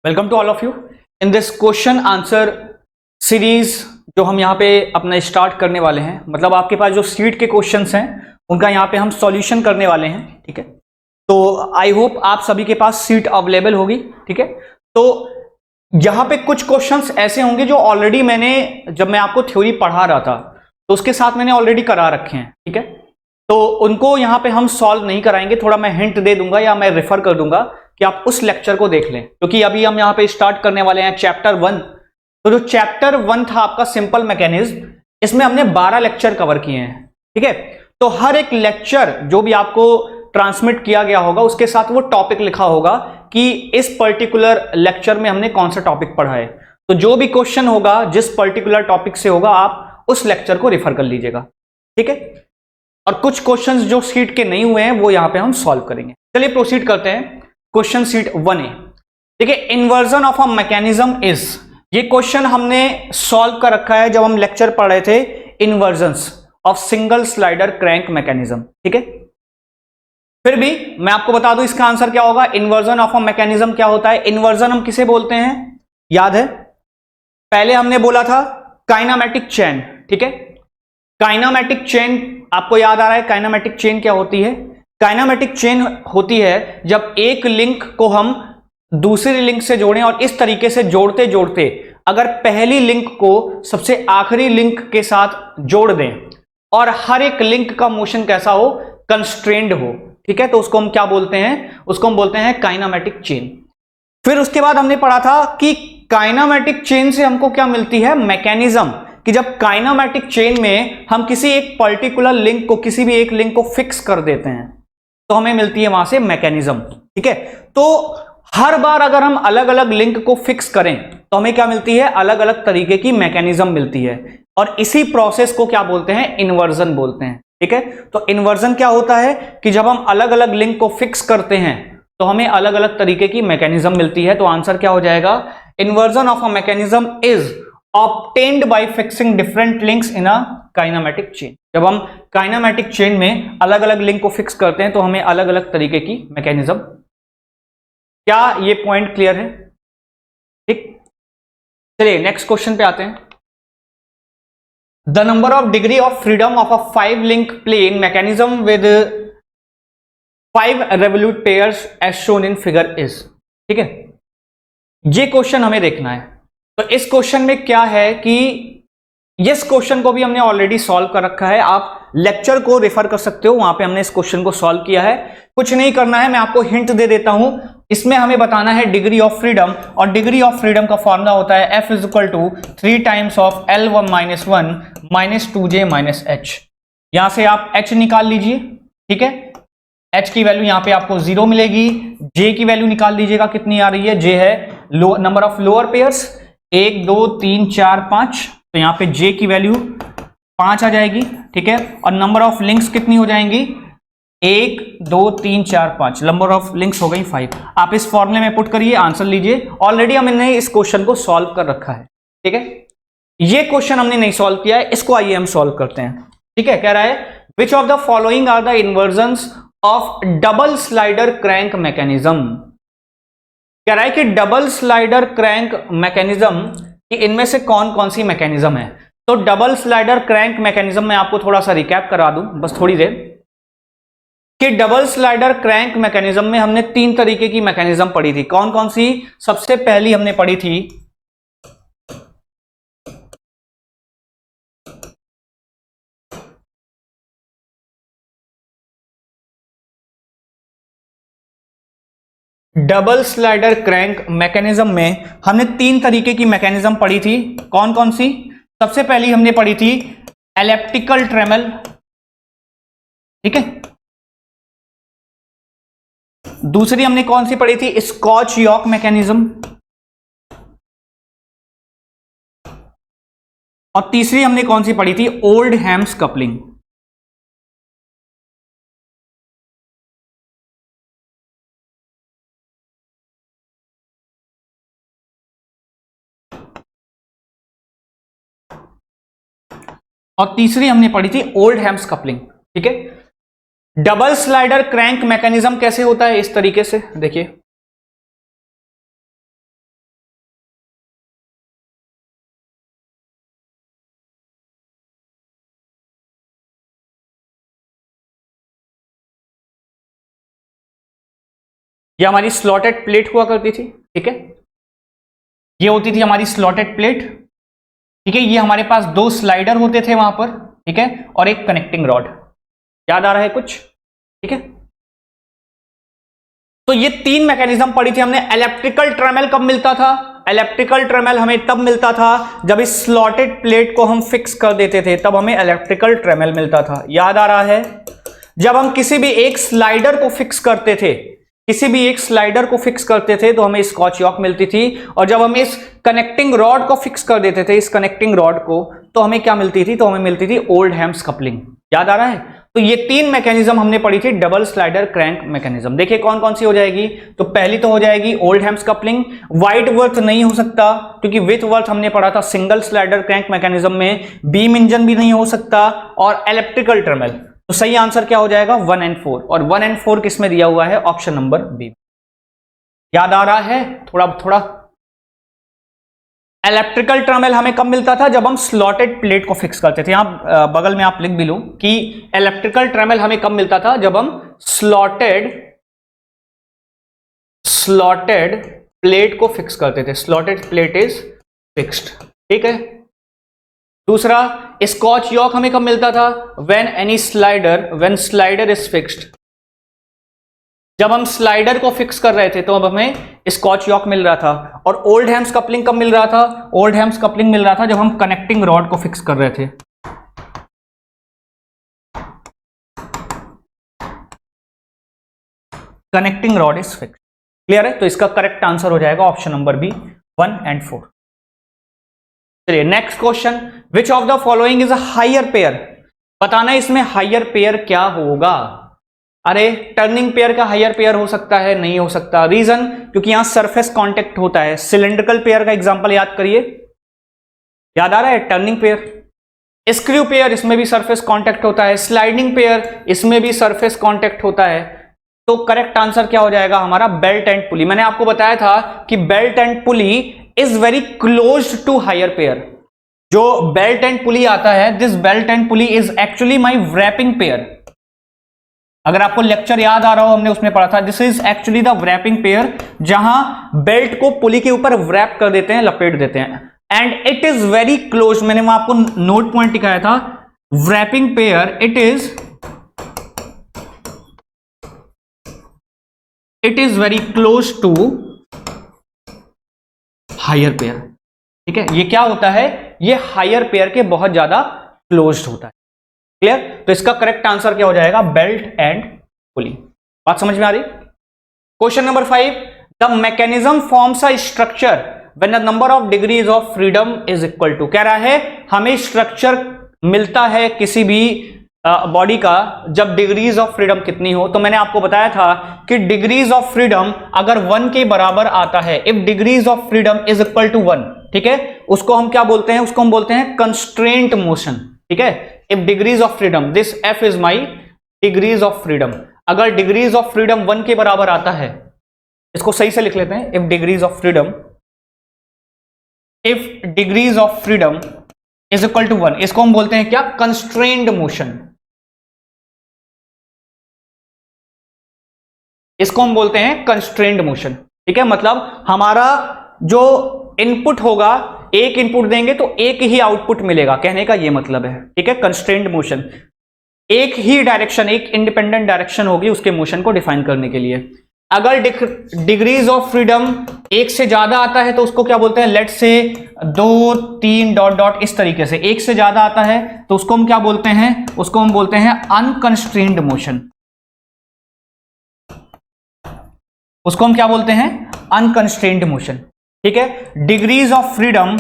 Welcome to all of you in this question answer series जो हम यहाँ पे अपना स्टार्ट करने वाले हैं। मतलब आपके पास जो सीट के क्वेश्चंस हैं उनका यहाँ पे हम सॉल्यूशन करने वाले हैं। ठीक है, तो आई होप आप सभी के पास सीट अवेलेबल होगी। ठीक है, तो यहाँ पे कुछ क्वेश्चंस ऐसे होंगे जो ऑलरेडी मैंने जब मैं आपको थ्योरी पढ़ा रहा था तो उसके साथ मैंने ऑलरेडी करा रखे हैं। ठीक है, तो उनको यहाँ पे हम सॉल्व नहीं कराएंगे, थोड़ा मैं हिंट दे दूंगा या मैं रेफर कर दूंगा कि आप उस लेक्चर को देख लें, क्योंकि अभी हम यहाँ पे स्टार्ट करने वाले हैं चैप्टर 1। तो जो चैप्टर 1 था आपका सिंपल मैकेनिज्म, इसमें हमने 12 लेक्चर कवर किए हैं। ठीक है, तो हर एक लेक्चर जो भी आपको ट्रांसमिट किया गया होगा उसके साथ वो टॉपिक लिखा होगा कि इस पर्टिकुलर लेक्चर में हमने कौन सा टॉपिक पढ़ा है। तो जो भी क्वेश्चन होगा जिस पर्टिकुलर टॉपिक से होगा आप उस लेक्चर को रेफर कर लीजिएगा। ठीक है, और कुछ क्वेश्चंस जो सीट के नहीं हुए हैं वो यहां पे हम सॉल्व करेंगे। चलिए प्रोसीड करते हैं। Question seat 1A। देखिए, inversion of a mechanism is, ये क्वेश्चन हमने सॉल्व कर रखा है जब हम लेक्चर पढ़ रहे थे इन्वर्जन्स of single slider crank mechanism. ठीक है, फिर भी मैं आपको बता दूं इसका आंसर क्या होगा। इन्वर्जन ऑफ अ मैकेनिज्म क्या होता है? इन्वर्जन हम किसे बोलते हैं, याद है? पहले हमने बोला था काइनामेटिक चेन। ठीक है, काइनामेटिक चेन आपको याद आ रहा है? काइनामेटिक चेन क्या होती है? काइनामेटिक चेन होती है जब एक लिंक को हम दूसरी लिंक से जोड़ें और इस तरीके से जोड़ते जोड़ते अगर पहली लिंक को सबसे आखिरी लिंक के साथ जोड़ दें और हर एक लिंक का मोशन कैसा हो, कंस्ट्रेंड हो। ठीक है, तो उसको हम क्या बोलते हैं? उसको हम बोलते हैं काइनामेटिक चेन। फिर उसके बाद हमने पढ़ा था कि काइनामेटिक चेन से हमको क्या मिलती है? मैकेनिज्म, कि जब काइनामेटिक चेन में हम किसी एक पर्टिकुलर लिंक को, किसी भी एक लिंक को फिक्स कर देते हैं तो हमें मिलती है वहां से मैकेनिज्म। ठीक है, तो हर बार अगर हम अलग अलग लिंक को फिक्स करें तो हमें क्या मिलती है? अलग अलग तरीके की मैकेनिज्म मिलती है, और इसी प्रोसेस को क्या बोलते हैं? इन्वर्जन बोलते हैं। ठीक है, तो इन्वर्जन क्या होता है कि जब हम अलग अलग लिंक को फिक्स करते हैं तो हमें अलग अलग तरीके की मैकेनिज्म मिलती है। तो आंसर क्या हो जाएगा? Inversion of a mechanism is obtained by fixing different links in a kinematic chain। जब हम काइनामेटिक चेन में अलग अलग लिंक को फिक्स करते हैं तो हमें अलग अलग तरीके की मैकेनिज्म। क्या ये पॉइंट क्लियर है? ठीक, चलिए नेक्स्ट क्वेश्चन पे आते हैं। The number of degree of freedom of a 5 link plane mechanism with 5 revolute pairs as shown in figure is। ठीक है, ये क्वेश्चन हमें देखना है। तो इस क्वेश्चन में क्या है कि इस क्वेश्चन को भी हमने ऑलरेडी सॉल्व कर रखा है, आप लेक्चर को रेफर कर सकते हो, वहां पे हमने इस क्वेश्चन को सॉल्व किया है। कुछ नहीं करना है, मैं आपको हिंट दे देता हूं। इसमें हमें बताना है डिग्री ऑफ फ्रीडम, और डिग्री ऑफ फ्रीडम का फॉर्मूला होता है F = 3 times of L1 - 2J - H। यहां से आप H निकाल लीजिए। ठीक है, H की वैल्यू यहां पे आपको 0 मिलेगी। J की वैल्यू निकाल लीजिएगा, कितनी आ रही है? J है नंबर ऑफ लोअर पेयर्स, 1 2 3 4 5, तो यहां पे J की वैल्यू 5 आ जाएगी। ठीक है, और नंबर ऑफ लिंक्स कितनी हो जाएंगी? 1 2 3 4 5, नंबर ऑफ लिंक्स हो गई 5। आप इस फॉर्मूले में पुट करिए, आंसर लीजिए। ऑलरेडी हमने इस क्वेश्चन को सॉल्व कर रखा है। ठीक है, ये क्वेश्चन हमने नहीं सॉल्व किया है, इसको आइए हम सॉल्व करते हैं। ठीक है, कह रहा है which of the following are the inversions of double slider crank mechanism. कह रहा है कि डबल स्लाइडर क्रैंक मैकेनिज्म कि इनमें से कौन कौन सी मैकेनिज्म है। तो डबल स्लाइडर क्रैंक मैकेनिज्म में आपको थोड़ा सा रिकैप करा दूं बस थोड़ी देर, कि डबल स्लाइडर क्रैंक मैकेनिज्म में हमने 3 तरीके की मैकेनिज्म पढ़ी थी। कौन कौन सी? सबसे पहली हमने पढ़ी थी डबल स्लाइडर क्रैंक मैकेनिज्म में हमने 3 तरीके की मैकेनिज्म पढ़ी थी। कौन कौन सी? सबसे पहली हमने पढ़ी थी एलिप्टिकल ट्रेमल। ठीक है, दूसरी हमने कौन सी पढ़ी थी? स्कॉच यॉक मैकेनिज्म, और तीसरी हमने कौन सी पढ़ी थी? Old hams coupling. और तीसरी हमने पढ़ी थी ओल्ड हैम्स कपलिंग। ठीक है, डबल स्लाइडर क्रैंक मैकेनिज्म कैसे होता है? इस तरीके से देखिए, ये हमारी स्लॉटेड प्लेट हुआ करती थी, ठीक है, ये होती थी हमारी स्लॉटेड प्लेट, ठीक है। ये हमारे पास 2 स्लाइडर होते थे वहां पर, ठीक है, और एक कनेक्टिंग रॉड। याद आ रहा है कुछ? ठीक है, तो ये 3 मैकेनिज्म पढ़ी थी हमने। इलेक्ट्रिकल ट्रेमल कब मिलता था? इलेक्ट्रिकल ट्रेमल हमें तब मिलता था जब इस स्लॉटेड प्लेट को हम फिक्स कर देते थे, तब हमें इलेक्ट्रिकल ट्रेमल मिलता था। याद आ रहा है? जब हम किसी भी एक स्लाइडर को फिक्स करते थे, किसी भी एक स्लाइडर को फिक्स करते थे तो हमें स्कॉच यॉक मिलती थी, और जब हम इस कनेक्टिंग रॉड को फिक्स कर देते थे, इस कनेक्टिंग रॉड को, तो हमें क्या मिलती थी? तो हमें मिलती थी ओल्डहैम्स कपलिंग। याद आ रहा है? तो ये 3 मैकेनिज्म हमने पढ़ी थी, डबल स्लाइडर क्रैंक मैकेनिज्म। देखिए कौन कौन सी हो जाएगी। तो पहली तो हो जाएगी ओल्डहैम्स कपलिंग। वाइट वर्थ नहीं हो सकता क्योंकि विथ वर्थ हमने पढ़ा था सिंगल स्लाइडर क्रैंक मैकेनिज्म में। बीम इंजन भी नहीं हो सकता, और इलेक्ट्रिकल ट्रेमल। तो सही आंसर क्या हो जाएगा? 1 और 4। और 1 और 4 किसमें दिया हुआ है? Option number B. याद आ रहा है? थोड़ा थोड़ा। इलेक्ट्रिकल ट्रेमल हमें कब मिलता था? जब हम स्लॉटेड प्लेट को फिक्स करते थे। यहां बगल में आप लिख भी लो कि इलेक्ट्रिकल ट्रेमल हमें कब मिलता था? जब हम स्लॉटेड प्लेट को फिक्स करते थे। स्लॉटेड प्लेट इज फिक्स्ड, ठीक है। दूसरा, स्कॉच यॉक हमें कब मिलता था? When slider is fixed. जब हम स्लाइडर को फिक्स कर रहे थे तो अब हमें स्कॉच यॉक मिल रहा था। और ओल्डहैम्स कपलिंग कब मिल रहा था? ओल्डहैम्स कपलिंग मिल रहा था जब हम कनेक्टिंग रॉड को फिक्स कर रहे थे। Connecting rod is fixed. Clear है? तो इसका करेक्ट आंसर हो जाएगा ऑप्शन नंबर बी, 1 और 4। चलिए next question, which of the following is a higher pair? बताना इसमें हायर पेयर क्या होगा। अरे टर्निंग पेयर का हायर पेयर हो सकता है? नहीं हो सकता। रीजन, क्योंकि यहां सरफेस कांटेक्ट होता है। सिलिंड्रिकल पेयर का एग्जांपल याद करिए, याद आ रहा है? Turning pair. स्क्रू पेयर, इसमें भी सरफेस कांटेक्ट होता है। स्लाइडिंग पेयर, इसमें भी सरफेस कांटेक्ट होता है। तो करेक्ट आंसर क्या हो जाएगा हमारा? Belt and pulley. मैंने आपको बताया था कि belt and pulley is very close to higher pair. जो बेल्ट एंड पुली आता है, this belt and pulley is actually my wrapping pair. अगर आपको लेक्चर याद आ रहा हो, हमने उसमें पढ़ा था, this is actually the wrapping pair, जहां बेल्ट को पुली के ऊपर व्रैप कर देते हैं, लपेट देते हैं। And it is very close, मैंने वहां आपको नोट पॉइंट दिखाया था, wrapping pair it is very close to higher pair. ठीक है, ये क्या होता है? ये हायर पेयर के बहुत ज्यादा क्लोज होता है। क्लियर? तो इसका करेक्ट आंसर क्या हो जाएगा? Belt and pulley. बात समझ में आ रही? Question number 5, the mechanism forms a structure when the number of degrees of freedom is equal to. कह रहा है हमें स्ट्रक्चर मिलता है किसी भी बॉडी का जब डिग्रीज ऑफ फ्रीडम कितनी हो। तो मैंने आपको बताया था कि डिग्रीज ऑफ फ्रीडम अगर 1 के बराबर आता है, if degrees of freedom is equal to 1, ठीक है, उसको हम क्या बोलते हैं? उसको हम बोलते हैं कंस्ट्रेंट मोशन। ठीक है, if degrees of freedom, this F is my degrees of freedom. अगर डिग्रीज ऑफ फ्रीडम 1 के बराबर आता है, इसको सही से लिख लेते हैं, if degrees of freedom is equal to 1, इसको हम बोलते हैं क्या? Constrained motion. इसको हम बोलते हैं कंस्ट्रेंड मोशन। ठीक है, मतलब हमारा जो इनपुट होगा, एक इनपुट देंगे तो एक ही आउटपुट मिलेगा, कहने का ये मतलब है। ठीक है, कंस्ट्रेंड मोशन, एक ही डायरेक्शन, एक इंडिपेंडेंट डायरेक्शन होगी उसके मोशन को डिफाइन करने के लिए। अगर डिग्रीज ऑफ फ्रीडम 1 से ज्यादा आता है तो उसको क्या बोलते हैं? लेट्स से 2, 3 डॉट डॉट इस तरीके से 1 से ज्यादा आता है तो उसको हम क्या बोलते हैं? उसको हम बोलते हैं अनकंस्ट्रेंड मोशन। उसको हम क्या बोलते हैं? Unconstrained motion. ठीक है, डिग्रीज ऑफ फ्रीडम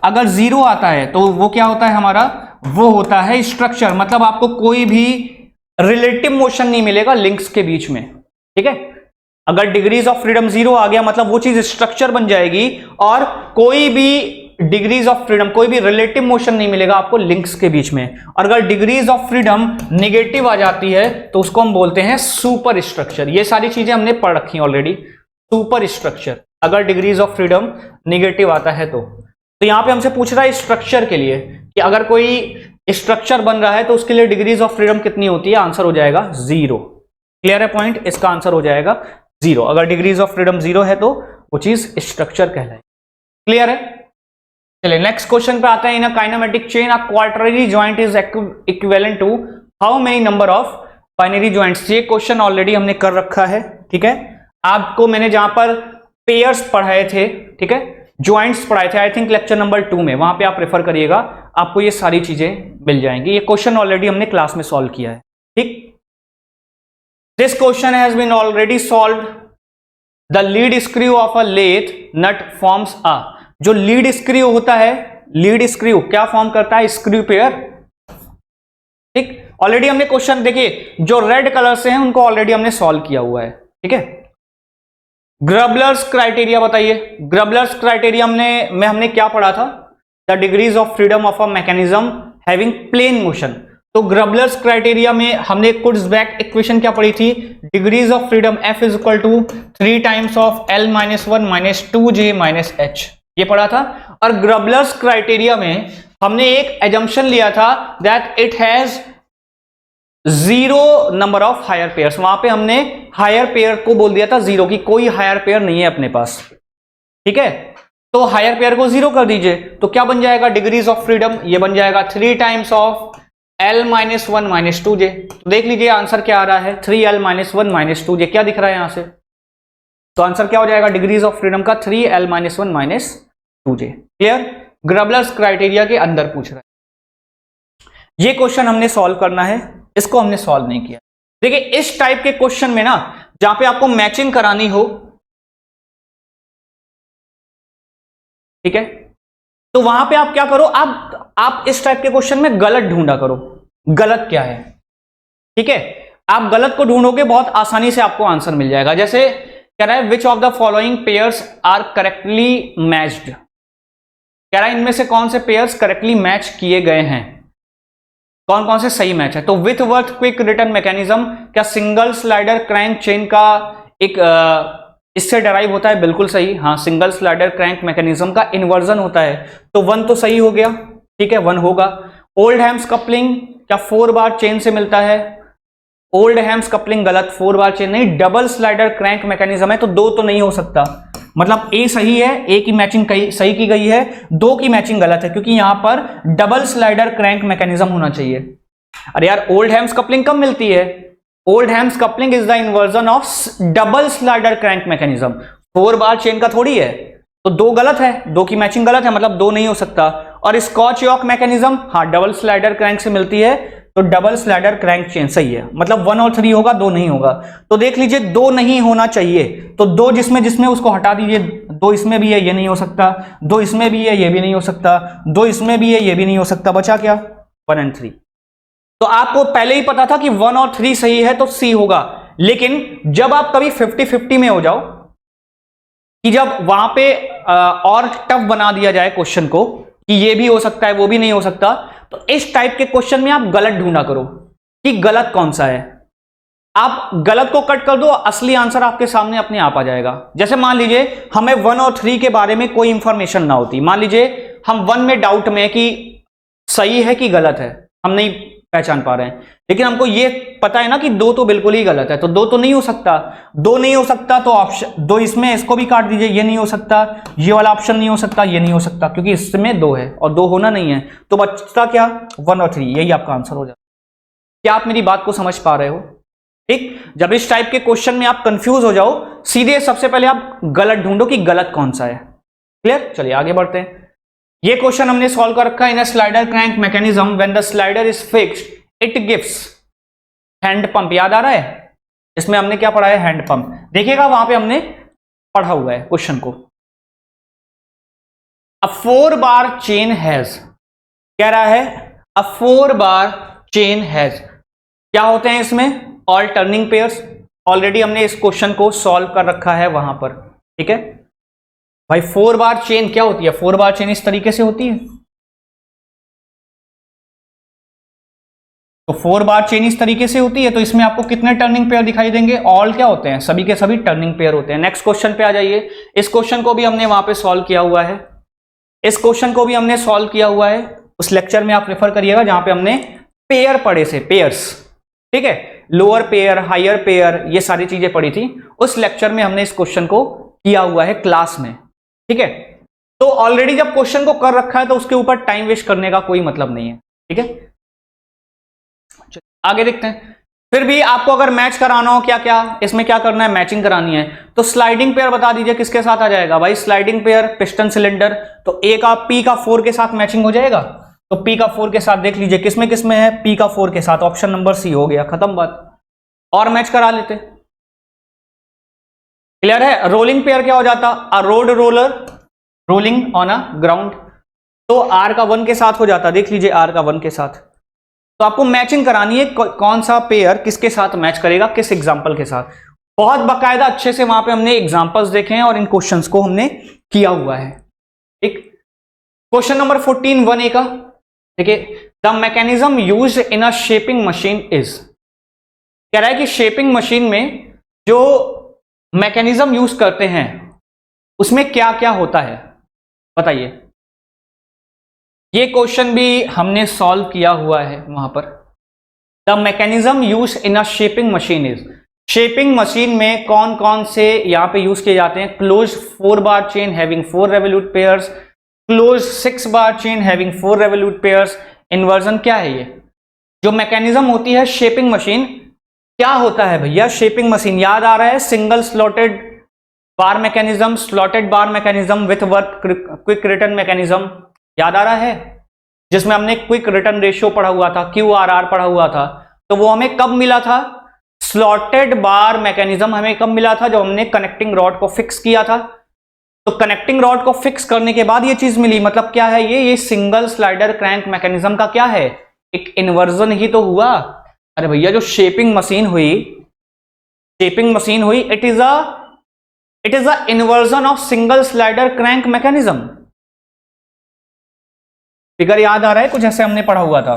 अगर 0 आता है तो वो क्या होता है हमारा? वो होता है स्ट्रक्चर, मतलब आपको कोई भी रिलेटिव मोशन नहीं मिलेगा लिंक्स के बीच में। ठीक है, अगर डिग्रीज ऑफ फ्रीडम 0 आ गया मतलब वो चीज स्ट्रक्चर बन जाएगी और कोई भी डिग्रीज ऑफ फ्रीडम, कोई भी रिलेटिव मोशन नहीं मिलेगा आपको लिंक्स के बीच में। और अगर डिग्रीज ऑफ फ्रीडम नेगेटिव आ जाती है तो उसको हम बोलते हैं सुपर स्ट्रक्चर। ये सारी चीजें हमने पढ़ रखी हैं ऑलरेडी। सुपर स्ट्रक्चर, अगर डिग्रीज ऑफ फ्रीडम नेगेटिव आता है तो यहां पे हमसे पूछ रहा है स्ट्रक्चर के लिए कि अगर कोई स्ट्रक्चर बन रहा है तो उसके लिए डिग्रीज ऑफ फ्रीडम कितनी होती है? आंसर हो जाएगा 0। क्लियर है पॉइंट? इसका आंसर हो जाएगा जीरो। अगर डिग्रीज ऑफ फ्रीडम जीरो है तो वो चीज स्ट्रक्चर कहलाए। क्लियर है? चलिए नेक्स्ट क्वेश्चन पे आते हैं। In a kinematic chain a quaternary joint is equivalent to how many number of binary joints. ये क्वेश्चन ऑलरेडी हमने कर रखा है, ठीक है। आपको मैंने जहां पर पेयर्स पढ़ाए थे, ठीक है, ज्वाइंट्स पढ़ाए थे, आई थिंक लेक्चर नंबर 2 में, वहां पे आप रेफर करिएगा, आपको ये सारी चीजें मिल जाएंगी। ये क्वेश्चन ऑलरेडी हमने क्लास में सॉल्व किया है, ठीक। This question has been already solved. The lead screw of a lathe nut forms a. जो लीड स्क्रू होता है, लीड स्क्रू क्या फॉर्म करता है? स्क्रू पेयर, ठीक। ऑलरेडी हमने क्वेश्चन देखिए, जो रेड कलर से हैं उनको ऑलरेडी हमने सॉल्व किया हुआ है, ठीक है। ग्रबलर्स क्राइटेरिया बताइए। ग्रबलर्स क्राइटेरिया में हमने क्या पढ़ा था? The degrees of freedom of a mechanism having plane motion. तो ग्रबलर्स क्राइटेरिया में हमने कुछ बैक इक्वेशन क्या पढ़ी थी? Degrees of freedom F is equal to 3 times of L minus 1 minus 2J minus H, ये पढ़ा था। और ग्रबलर्स क्राइटेरिया में हमने एक एजम्पशन लिया था that it has zero number of higher pairs. वहां पे हमने हायर पेयर को बोल दिया था जीरो, की कोई हायर पेयर नहीं है अपने पास, ठीक है। तो हायर पेयर को जीरो कर दीजिए, तो क्या बन जाएगा डिग्रीज ऑफ फ्रीडम? ये बन जाएगा 3 times of L minus 1 minus 2J। तो देख लीजिए आंसर क्या आ रहा है, 3L माइनस 1 माइनस 2J। क्या दिख रहा है यहां से? तो आंसर क्या हो जाएगा डिग्रीज ऑफ फ्रीडम का? 3L minus 1 minus 2J। Clear? Grubler's criteria के अंदर पूछ रहा है। ये क्वेश्चन हमने सॉल्व करना है, इसको हमने सॉल्व नहीं किया। देखिए इस टाइप के क्वेश्चन में ना, जहां पे आपको मैचिंग करानी हो, ठीक है, तो वहां पे आप क्या करो, आप इस टाइप के क्वेश्चन में गलत ढूंढा करो, गलत क्या है, ठीक है। आप गलत को ढूंढोगे, बहुत आसानी से आपको आंसर मिल जाएगा। जैसे कह रहा है which of the following pairs are correctly matched. कह रहा है इनमें से कौन से पेयर्स करेक्टली मैच किए गए हैं, कौन कौन से सही मैच है। तो with worth quick return mechanism, क्या सिंगल स्लाइडर क्रैंक चेन का एक इससे डराइव होता है? बिल्कुल सही, हाँ, सिंगल स्लाइडर क्रैंक मैकेनिज्म का इन्वर्जन होता है। तो 1 तो सही हो गया, ठीक है, 1 होगा। ओल्ड हैम्स कपलिंग क्या 4 बार चेन से मिलता है? ओल्ड हैम्स कपलिंग गलत, 4 बार चेन नहीं। डबल स्लाइडर क्रैंक मैकेनिज्म है, तो 2 तो नहीं हो सकता। मतलब ए सही है, ए की मैचिंग सही की गई है, 2 की मैचिंग गलत है, क्योंकि यहां पर डबल स्लाइडर क्रैंक मैकेनिज्म होना चाहिए। अरे यार, ओल्ड हैम्स कपलिंग कब मिलती है? Old hams coupling is the inversion of double slider crank mechanism, 4 bar chain का थोड़ी है। तो 2 गलत है, 2 की मैचिंग गलत है, मतलब 2 नहीं हो सकता। और स्कॉच यॉक मैकेनिज्म, हाँ, डबल स्लाइडर क्रैंक से मिलती है, तो डबल स्लाइडर क्रैंक चेन सही है। मतलब 1 और 3 होगा, 2 नहीं होगा। तो देख लीजिए 2 नहीं होना चाहिए, तो 2 जिसमें उसको हटा दीजिए। 2 इसमें भी है, ये नहीं हो सकता। 2 इसमें भी है, ये भी नहीं हो सकता। 2 इसमें भी है, ये भी नहीं हो सकता। बचा क्या? 1 और 3। तो आपको पहले ही पता था कि 1 और 3 सही है, तो सी होगा। लेकिन जब आप कभी 50-50 में हो जाओ, कि जब वहां पे और टफ बना दिया जाए क्वेश्चन को, कि ये भी हो सकता है, वो भी नहीं हो सकता, तो इस टाइप के क्वेश्चन में आप गलत ढूंढा करो कि गलत कौन सा है। आप गलत को कट कर दो, असली आंसर आपके सामने अपने आप आ जाएगा। जैसे मान लीजिए हमें 1 और 3 के बारे में कोई इंफॉर्मेशन ना होती, मान लीजिए हम 1 में डाउट में कि सही है कि गलत है, हम नहीं पहचान पा रहे हैं, लेकिन हमको ये पता है ना कि 2 तो बिल्कुल ही गलत है, तो 2 तो नहीं हो सकता। 2 नहीं हो सकता तो ऑप्शन 2 इसमें, इसको भी काट दीजिए, ये नहीं हो सकता, ये वाला ऑप्शन नहीं हो सकता, ये नहीं हो सकता, क्योंकि इसमें 2 है और 2 होना नहीं है। तो बचता क्या? 1 और 3, यही आपका आंसर हो जाता है। क्या आप मेरी बात को समझ पा रहे हो? ठीक, जब इस टाइप के क्वेश्चन में आप कंफ्यूज हो जाओ, सीधे सबसे पहले आप गलत ढूंढो कि गलत कौन सा है। क्लियर? चलिए आगे बढ़ते हैं। ये क्वेश्चन हमने सॉल्व कर रखा है। In a slider crank mechanism when the slider is fixed it gives hand pump. याद आ रहा है? इसमें हमने क्या पढ़ा है? Hand pump. देखिएगा वहां पे हमने पढ़ा हुआ है क्वेश्चन को। अ 4 बार चेन हैज, कह रहा है अ 4 बार चेन हैज, क्या होते हैं इसमें? All turning pairs. ऑलरेडी हमने इस क्वेश्चन को सॉल्व कर रखा है वहां पर, ठीक है भाई। 4 बार चेन क्या होती है? 4 बार चेन इस तरीके से होती है, तो 4 बार चेन इस तरीके से होती है, तो इसमें आपको कितने टर्निंग पेयर दिखाई देंगे? ऑल क्या होते हैं? सभी के सभी टर्निंग पेयर होते हैं। नेक्स्ट क्वेश्चन पे आ जाइए। इस क्वेश्चन को भी हमने वहां पे सॉल्व किया हुआ है, इस क्वेश्चन को भी हमने सॉल्व किया हुआ है। उस लेक्चर में आप रेफर करिएगा जहां पे हमने पेयर पढ़े थे, पेयर्स, ठीक है, लोअर पेयर, हायर पेयर, ये सारी चीजें पढ़ी थी। उस लेक्चर में हमने इस क्वेश्चन को किया हुआ है क्लास में, ठीक है। तो ऑलरेडी जब क्वेश्चन को कर रखा है तो उसके ऊपर टाइम वेस्ट करने का कोई मतलब नहीं है, ठीक है। आगे देखते हैं। फिर भी आपको अगर मैच कराना हो, क्या क्या इसमें क्या करना है, मैचिंग करानी है। तो स्लाइडिंग पेयर बता दीजिए किसके साथ आ जाएगा भाई, स्लाइडिंग पेयर पिस्टन सिलेंडर, तो ए का पी का 4 के साथ मैचिंग हो जाएगा। तो पी का 4 के साथ देख लीजिए किसमें किसमें है, पी का 4 के साथ, ऑप्शन नंबर सी हो गया, खत्म बात। और मैच करा लेते, क्लियर है। रोलिंग पेयर क्या हो जाता, a road roller rolling on a ground, तो आर का 1 के साथ हो जाता, देख लीजिए आर का 1 के साथ। तो आपको मैचिंग करानी है, कौन सा पेयर किसके साथ मैच करेगा, किस एग्जाम्पल के साथ। बहुत बाकायदा अच्छे से वहां पे हमने एग्जाम्पल्स देखे हैं और इन क्वेश्चंस को हमने किया हुआ है, ठीक। क्वेश्चन नंबर 14 1A का देखिए, the mechanism used in a shaping machine is, कह रहा है कि शेपिंग मशीन में जो मैकेनिज्म यूज करते हैं उसमें क्या क्या होता है, बताइए। ये क्वेश्चन भी हमने सॉल्व किया हुआ है वहां पर। The mechanism use in a shaping machine is, shaping machine में कौन कौन से यहां पे यूज किए जाते हैं, close 4 bar chain having 4 revolute pairs, close 6 bar chain having 4 revolute pairs, inversion क्या है। ये जो मैकेनिज्म होती है शेपिंग मशीन, क्या होता है भैया, शेपिंग मशीन याद आ रहा है, single slotted bar mechanism, slotted bar mechanism with work quick return mechanism, याद आ रहा है, जिसमें हमने क्विक रिटर्न रेशियो पढ़ा हुआ था, QRR पढ़ा हुआ था। तो वो हमें कब मिला था, स्लॉटेड बार मैकेनिज्म हमें कब मिला था, जब हमने कनेक्टिंग रॉड को फिक्स किया था। तो कनेक्टिंग रॉड को फिक्स करने के बाद ये चीज मिली, मतलब क्या है ये सिंगल स्लाइडर क्रैंक मैकेनिज्म का क्या है, एक इन्वर्जन ही तो हुआ। अरे भैया जो शेपिंग मशीन हुई, it is a inversion of single slider crank mechanism. Figure याद आ रहा है, कुछ ऐसे हमने पढ़ा हुआ था।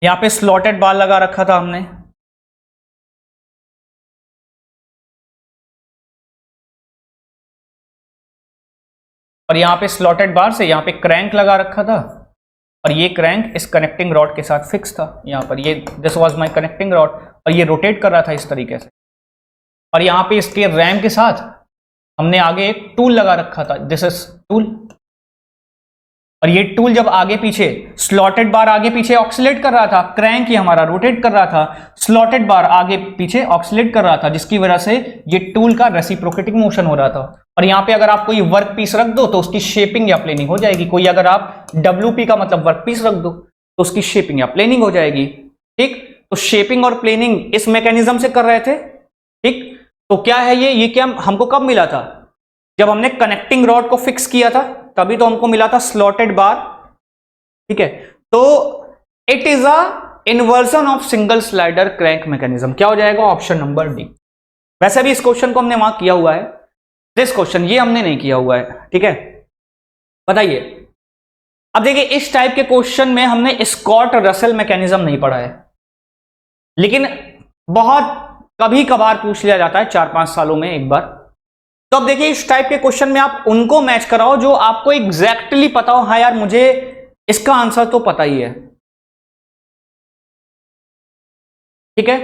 यहां पे स्लॉटेड बार लगा रखा था हमने, और यहां पे स्लॉटेड बार से यहां पे क्रैंक लगा रखा था, और ये क्रैंक इस कनेक्टिंग रॉड के साथ फिक्स था। यहां पर ये this was my connecting rod, और ये रोटेट कर रहा था इस तरीके से, और यहां पे इसके रैम के साथ हमने आगे एक टूल लगा रखा था, दिस इज टूल, और ये टूल जब आगे पीछे, स्लॉटेड बार आगे पीछे ऑक्सीलेट कर रहा था, क्रैंक ही हमारा रोटेट कर रहा था, स्लॉटेड बार आगे पीछे ऑक्सीलेट कर रहा था, जिसकी वजह से ये टूल का रेसिप्रोकेटिंग मोशन हो रहा था। और यहां पे अगर आप कोई वर्क पीस रख दो तो उसकी शेपिंग या प्लेनिंग हो जाएगी। कोई अगर आप WP का मतलब वर्क पीस रख दो तो उसकी शेपिंग या प्लेनिंग हो जाएगी, ठीक। तो शेपिंग और प्लेनिंग इस मैकेनिज्म से कर रहे थे, ठीक। तो क्या है ये क्या हमको कब मिला था, जब हमने कनेक्टिंग रॉड को फिक्स किया था, तभी तो हमको मिला था स्लॉटेड बार, ठीक है। तो it is a inversion of single slider crank mechanism, क्या हो जाएगा, ऑप्शन नंबर डी। वैसे भी इस क्वेश्चन को हमने वहां किया हुआ है, दिस क्वेश्चन ये हमने नहीं किया हुआ है, ठीक है। बताइए, अब देखिए इस टाइप के क्वेश्चन में हमने स्कॉट रसेल मैकेनिज्म नहीं पढ़ा है, लेकिन बहुत कभी कभार पूछ लिया जाता है, 4-5 सालों में एक बार। तो अब देखिए इस टाइप के क्वेश्चन में आप उनको मैच कराओ जो आपको एग्जैक्टली पता हो, हाँ यार मुझे इसका आंसर तो पता ही है, ठीक है।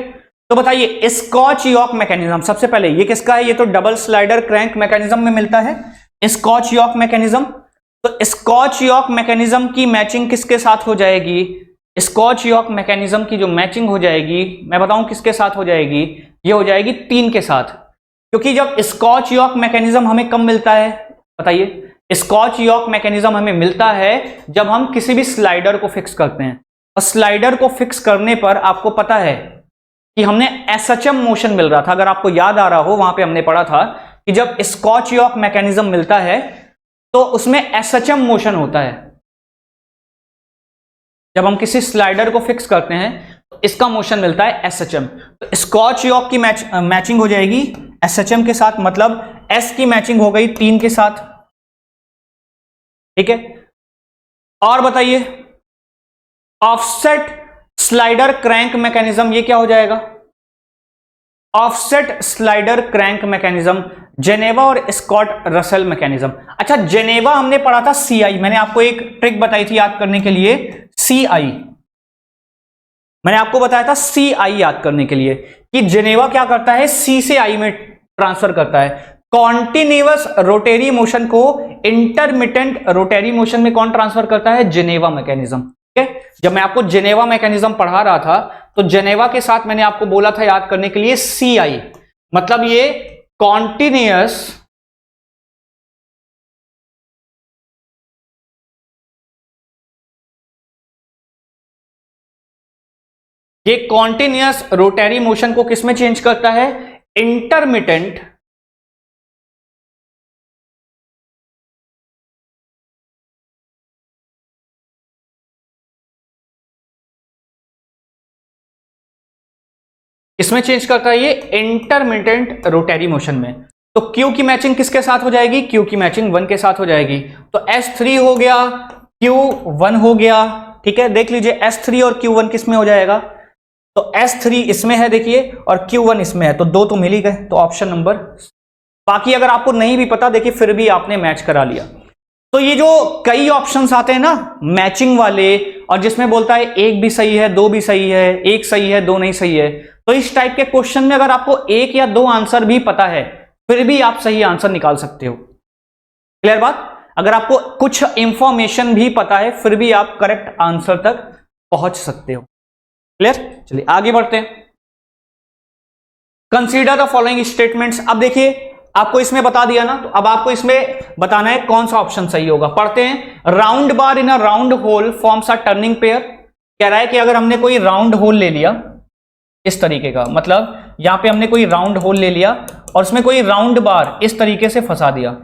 तो बताइए स्कॉच यॉक मैकेनिज्म, सबसे पहले ये किसका है, ये तो डबल स्लाइडर क्रैंक मैकेनिज्म में मिलता है स्कॉच यॉक मैकेनिज्म। तो स्कॉच यॉक मैकेनिज्म की मैचिंग किसके साथ हो जाएगी, स्कॉच यॉक मैकेनिज्म की जो मैचिंग हो जाएगी, मैं बताऊं किसके साथ हो जाएगी, ये हो जाएगी 3 के साथ। क्योंकि जब स्कॉच यॉक मैकेनिज्म हमें कब मिलता है, बताइए, स्कॉच यॉक मैकेनिज्म हमें मिलता है जब हम किसी भी स्लाइडर को फिक्स करते हैं, और स्लाइडर को फिक्स करने पर आपको पता है कि हमने एसएचएम मोशन मिल रहा था। अगर आपको याद आ रहा हो, वहां पे हमने पढ़ा था कि जब स्कॉच यॉक मैकेनिज्म मिलता है तो उसमें एसएचएम मोशन होता है। जब हम किसी स्लाइडर को फिक्स करते हैं तो इसका मोशन मिलता है एसएचएम। तो स्कॉच यॉक की मैचिंग हो जाएगी एसएचएम के साथ, मतलब एस की मैचिंग हो गई 3 के साथ, ठीक है। और बताइए ऑफसेट स्लाइडर क्रैंक मैकेनिज्म, ये क्या हो जाएगा, offset slider crank mechanism, Geneva और स्कॉट रसेल मैकेनिज्म। अच्छा, जेनेवा हमने पढ़ा था CI, मैंने आपको एक ट्रिक बताई थी याद करने के लिए, CI मैंने आपको बताया था CI याद करने के लिए कि जेनेवा क्या करता है, C से I में ट्रांसफर करता है। कॉन्टिन्यूअस रोटेरी मोशन को इंटरमिटेंट रोटेरी मोशन में कौन ट्रांसफर करता है, जेनेवा मैकेनिज्म। ठीक है, जब मैं आपको जेनेवा मैकेनिज्म पढ़ा रहा था तो जेनेवा के साथ मैंने आपको बोला था याद करने के लिए CI, मतलब ये कॉन्टिन्यूअस रोटेरी मोशन को किसमें चेंज करता है, इंटरमिटेंट इसमें चेंज करता है ये इंटरमिटेंट रोटेरी मोशन में। तो Q की मैचिंग किसके साथ हो जाएगी, Q की मैचिंग 1 के साथ हो जाएगी। तो S3 हो गया, Q1 हो गया। ठीक है, देख लीजिए S3 और Q1 किस में हो जाएगा, तो S3 इसमें है देखिए और Q1 इसमें है, तो दो तो मिल ही गए, तो ऑप्शन नंबर। बाकी अगर आपको नहीं भी पता देखिए फिर भी आपने मैच करा लिया। तो ये जो कई ऑप्शंस आते हैं ना मैचिंग वाले, और जिसमें बोलता है एक भी सही है, दो भी सही है, एक सही है, दो नहीं सही है, तो इस टाइप के क्वेश्चन में अगर आपको एक या दो आंसर भी पता है फिर भी आप सही आंसर निकाल सकते हो। क्लियर बात, अगर आपको कुछ इंफॉर्मेशन भी पता है फिर भी आप करेक्ट आंसर तक पहुंच सकते हो। क्लियर, चलिए आगे बढ़ते हैं। Consider the following statements. अब देखिए आपको इसमें बता दिया ना, तो अब आपको इसमें बताना है कौन सा ऑप्शन सही होगा। पढ़ते हैं, round bar in a round whole forms a turning pair. कह रहा है कि अगर हमने कोई राउंड होल ले लिया इस तरीके का, मतलब यहां पे हमने कोई राउंड होल ले लिया और उसमें कोई राउंड बार इस तरीके से फंसा दिया,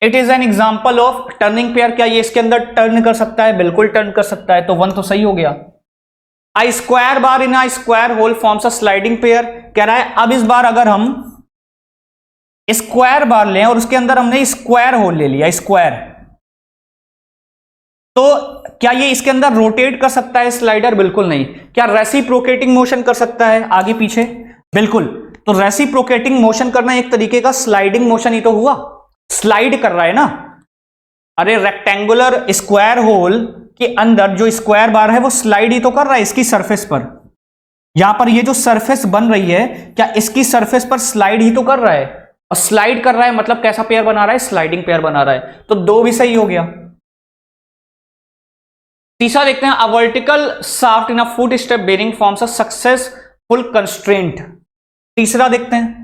it is an example of turning pair. क्या ये इसके अंदर टर्न कर सकता है, बिल्कुल टर्न कर सकता है, तो 1 तो सही हो गया। A square bar in a square hole forms a sliding pair. कह रहा है अब इस बार अगर हम स्क्वायर बार लें और उसके अंदर हमने स्क्वायर होल ले लिया स्क्वायर, तो क्या ये इसके अंदर रोटेट कर सकता है स्लाइडर, बिल्कुल नहीं। क्या रेसिप्रोकेटिंग मोशन कर सकता है आगे पीछे, बिल्कुल। तो रेसिप्रोकेटिंग मोशन करना एक तरीके का स्लाइडिंग मोशन ही तो हुआ, स्लाइड कर रहा है ना। अरे रेक्टेंगुलर स्क्वायर होल के अंदर जो स्क्वायर बार है वो स्लाइड ही तो कर रहा है इसकी सरफेस पर। यहां पर ये जो सरफेस बन रही है क्या इसकी सरफेस पर स्लाइड ही तो कर रहा है, और स्लाइड कर रहा है मतलब कैसा पेयर बना रहा है, स्लाइडिंग पेयर बना रहा है। तो 2 भी सही हो गया। तीसरा देखते हैं, a vertical shaft in a foot step bearing forms a successful constraint. तीसरा देखते हैं,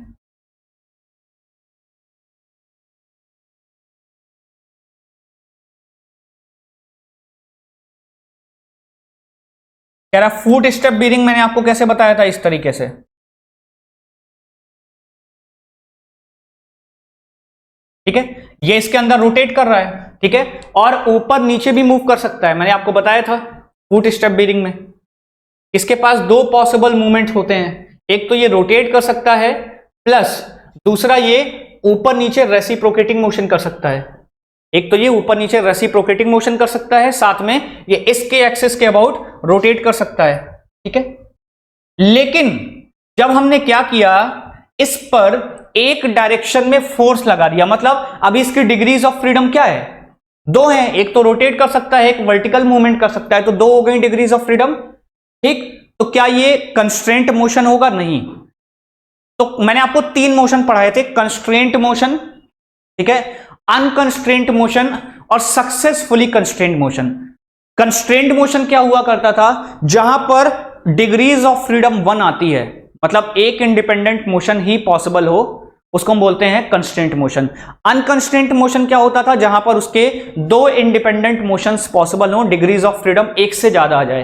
कह रहा फुट स्टेप बेरिंग मैंने आपको कैसे बताया था, इस तरीके से। ठीक है, ये इसके अंदर रोटेट कर रहा है, ठीक है, और ऊपर नीचे भी मूव कर सकता है, मैंने आपको बताया था फुट स्टेप बेरिंग में इसके पास 2 पॉसिबल मूवमेंट होते हैं, एक तो ये रोटेट कर सकता है प्लस दूसरा ये ऊपर नीचे रेसिप्रोकेटिंग मोशन कर सकता है। एक तो ये ऊपर नीचे रेसिप्रोकेटिंग मोशन कर सकता है, साथ में ये इसके एक्सिस के अबाउट रोटेट कर सकता है। ठीक है, लेकिन जब हमने क्या किया, इस पर एक डायरेक्शन में फोर्स लगा दिया, मतलब अभी इसकी डिग्रीज ऑफ फ्रीडम क्या है, 2 हैं, एक तो रोटेट कर सकता है, एक वर्टिकल मूवमेंट कर सकता है, तो 2 हो गई डिग्रीज ऑफ फ्रीडम। ठीक, तो क्या ये कंस्ट्रेंट मोशन होगा, नहीं। तो मैंने आपको 3 मोशन पढ़ाए थे, कंस्ट्रेंट मोशन, ठीक है, अनकंस्ट्रेंट मोशन और successfully constraint motion. Constraint motion क्या हुआ करता था, जहां पर डिग्रीज ऑफ फ्रीडम 1 आती है, मतलब एक इंडिपेंडेंट मोशन ही पॉसिबल हो, उसको हम बोलते हैं कंस्ट्रेंट मोशन। अनकंस्ट्रेंट मोशन क्या होता था, जहां पर उसके 2 इंडिपेंडेंट मोशंस पॉसिबल हो, डिग्रीज ऑफ फ्रीडम 1 से ज्यादा आ जाए,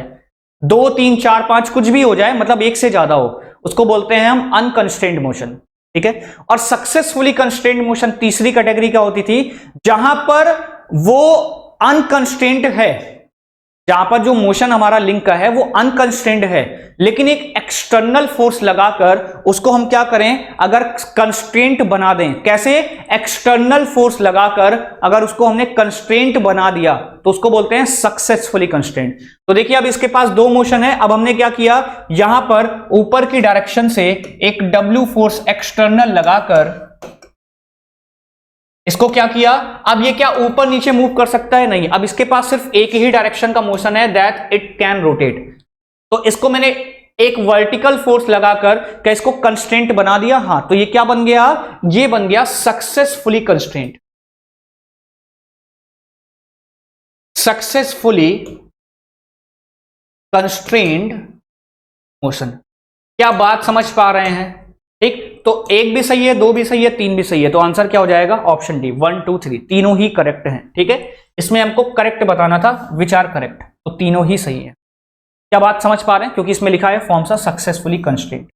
2, 3, 4, 5 कुछ भी हो जाए, मतलब 1 से ज्यादा हो, उसको बोलते हैं हम अनकंस्ट्रेंट मोशन। ठीक है, और सक्सेसफुली कंस्ट्रेंट मोशन तीसरी कैटेगरी क्या होती थी, जहां पर वो अनकंस्ट्रेंट है, जहां पर जो मोशन हमारा लिंक का है वो अनकंस्ट्रेंट है, लेकिन एक एक्सटर्नल फोर्स लगाकर उसको हम क्या करें, अगर कंस्ट्रेंट बना दें। कैसे, एक्सटर्नल फोर्स लगाकर अगर उसको हमने कंस्ट्रेंट बना दिया तो उसको बोलते हैं सक्सेसफुली कंस्ट्रेंट। तो देखिए अब इसके पास 2 मोशन है, अब हमने क्या किया, यहां पर ऊपर की डायरेक्शन से एक W फोर्स एक्सटर्नल लगाकर इसको क्या किया, अब ये क्या ऊपर नीचे मूव कर सकता है? नहीं, अब इसके पास सिर्फ एक ही डायरेक्शन का मोशन है, दैट इट कैन रोटेट। तो इसको मैंने एक वर्टिकल फोर्स लगाकर क्या इसको कंस्ट्रेंट बना दिया? हाँ, तो ये क्या बन गया? ये बन गया successfully constraint, successfully constrained motion. क्या बात समझ पा रहे हैं? ठीक, तो एक भी सही है, दो भी सही है, तीन भी सही है, तो आंसर क्या हो जाएगा? ऑप्शन डी, 1 2 3 तीनों ही करेक्ट हैं। ठीक है, इसमें हमको करेक्ट बताना था, विच आर करेक्ट, तो तीनों ही सही है। क्या बात समझ पा रहे हैं? क्योंकि इसमें लिखा है फॉर्म्स आर सक्सेसफुली कंस्ट्रेंट।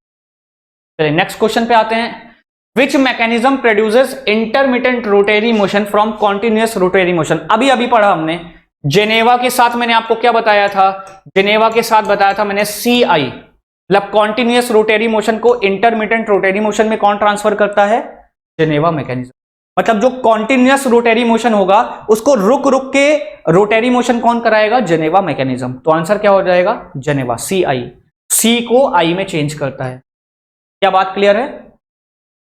चलिए नेक्स्ट क्वेश्चन पे आते हैं। Which mechanism produces intermittent rotary motion from continuous rotary motion? अभी अभी पढ़ा हमने, जेनेवा के साथ मैंने आपको क्या बताया था? जेनेवा के साथ बताया था मैंने CI, मतलब कॉन्टिन्यूअस रोटरी मोशन को इंटरमिटेंट रोटरी मोशन में कौन ट्रांसफर करता है? Geneva mechanism. मतलब जो कॉन्टिन्यूअस रोटरी मोशन होगा उसको रुक रुक के रोटरी मोशन कौन कराएगा? Geneva mechanism. तो आंसर क्या हो जाएगा? जेनेवा, CI, C को I में चेंज करता है। क्या बात क्लियर है?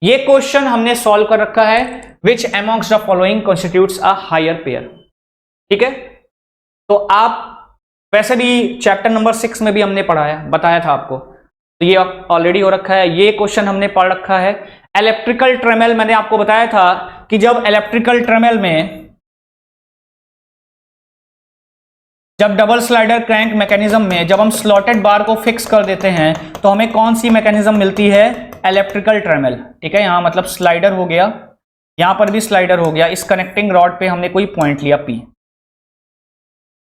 ये क्वेश्चन हमने सॉल्व कर रखा है, which amongst the following constitutes a higher pair. ठीक है, तो आप वैसे भी चैप्टर नंबर 6 में भी हमने पढ़ाया, बताया था आपको, तो ये ऑलरेडी हो रखा है। ये क्वेश्चन हमने पढ़ रखा है। इलेक्ट्रिकल ट्रेमेल मैंने आपको बताया था कि जब इलेक्ट्रिकल ट्रेमेल में जब डबल स्लाइडर क्रैंक मैकेनिज्म में जब हम स्लॉटेड बार को फिक्स कर देते हैं तो हमें कौन सी मैकेनिज्म मिलती है? इलेक्ट्रिकल ट्रेमेल। ठीक है, यहां मतलब स्लाइडर हो गया, यहां पर भी स्लाइडर हो गया। इस कनेक्टिंग रॉड पे हमने कोई पॉइंट लिया P,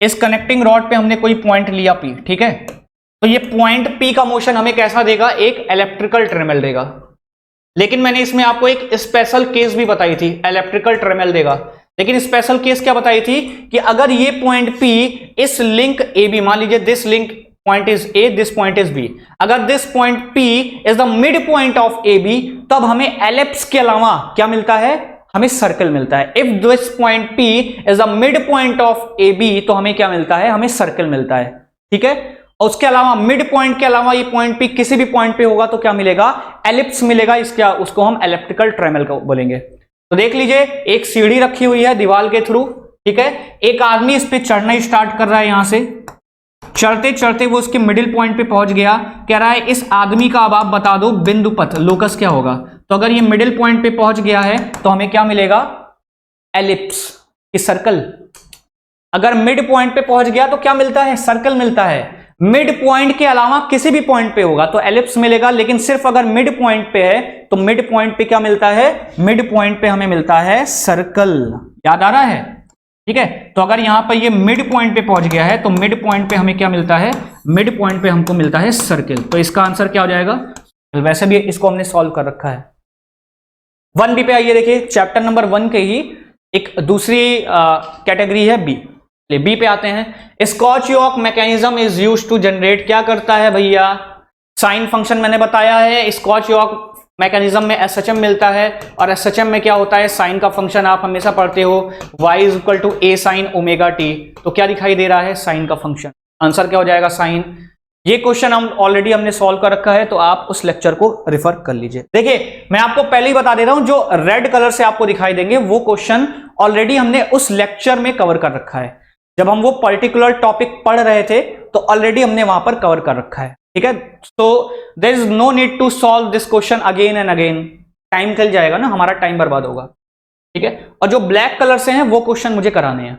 इस कनेक्टिंग रॉड पे हमने कोई पॉइंट लिया P। ठीक है, तो ये पॉइंट P का मोशन हमें कैसा देगा? एक इलेक्ट्रिकल ट्रेमेल देगा। लेकिन मैंने इसमें आपको एक स्पेशल केस भी बताई थी, इलेक्ट्रिकल ट्रेमेल देगा, लेकिन स्पेशल केस क्या बताई थी कि अगर ये पॉइंट P इस लिंक AB, मान लीजिए this link point is A, this point is B, अगर this point P is the mid point of AB, तब हमें एलिप्स के अलावा क्या मिलता है? हमें सर्कल मिलता है। If this point P is the mid point of AB, तो हमें क्या मिलता है? हमें सर्कल मिलता है। ठीक है, और उसके अलावा मिड पॉइंट के अलावा ये पॉइंट P किसी भी पॉइंट पे होगा तो क्या मिलेगा? एलिप्स मिलेगा। इसका उसको हम इलेक्ट्रिकल ट्रेमेल को बोलेंगे। तो देख लीजिए, एक सीढ़ी रखी हुई है दीवार के थ्रू। ठीक है, एक आदमी इस पे चढ़ना स्टार्ट कर रहा है, यहां से चढ़ते चढ़ते वो उसके मिडिल पॉइंट पे पहुंच गया। कह रहा है इस आदमी का अब आप बता दो बिंदु पथ, लोकस क्या होगा? तो अगर ये मिडिल पॉइंट पे पहुंच गया है तो हमें क्या मिलेगा? एलिप्स की सर्कल। अगर मिड पॉइंट पे पहुंच गया तो क्या मिलता है? सर्कल मिलता है। मिड पॉइंट के अलावा किसी भी पॉइंट पे होगा तो एलिप्स मिलेगा, लेकिन सिर्फ अगर मिड पॉइंट पे है तो मिड पॉइंट पे क्या मिलता है? मिड पॉइंट पे हमें मिलता है सर्कल। याद आ रहा है? ठीक है, तो अगर यहां पर ये मिड पॉइंट पे पहुंच गया है तो मिड पॉइंट पे हमें क्या मिलता है? मिड पॉइंट पे हमको मिलता है सर्कल। तो इसका आंसर क्या हो जाएगा? वैसे भी इसको हमने सॉल्व कर रखा है। 1B पे आइए, देखिए चैप्टर नंबर 1 के ही एक दूसरी कैटेगरी है बी पे आते हैं। Scotch yoke mechanism is used to generate, क्या करता है भैया? साइन फंक्शन मैंने बताया है। स्कॉच योक मैकेनिज्म में SHM मिलता है, और SHM में क्या होता है? साइन का फंक्शन आप हमेशा पढ़ते हो, y is equal to a sine omega t। तो क्या दिखाई दे रहा है? साइन का फंक्शन। आंसर क्या हो जाएगा? साइन। ये क्वेश्चन हम ऑलरेडी हमने सॉल्व कर रखा है, तो आप उस लेक्चर को रेफर कर लीजिए। देखिए मैं आपको पहले ही बता दे रहा हूं, जो रेड कलर से आपको दिखाई देंगे वो क्वेश्चन ऑलरेडी हमने उस लेक्चर में कवर कर रखा है। जब हम वो पर्टिकुलर टॉपिक पढ़ रहे थे तो ऑलरेडी हमने वहां पर कवर कर रखा है। ठीक है, तो there is no need to solve this question again and again, time चल जाएगा ना, हमारा टाइम बर्बाद होगा। ठीक है, और जो ब्लैक कलर से हैं वो क्वेश्चन मुझे कराने हैं।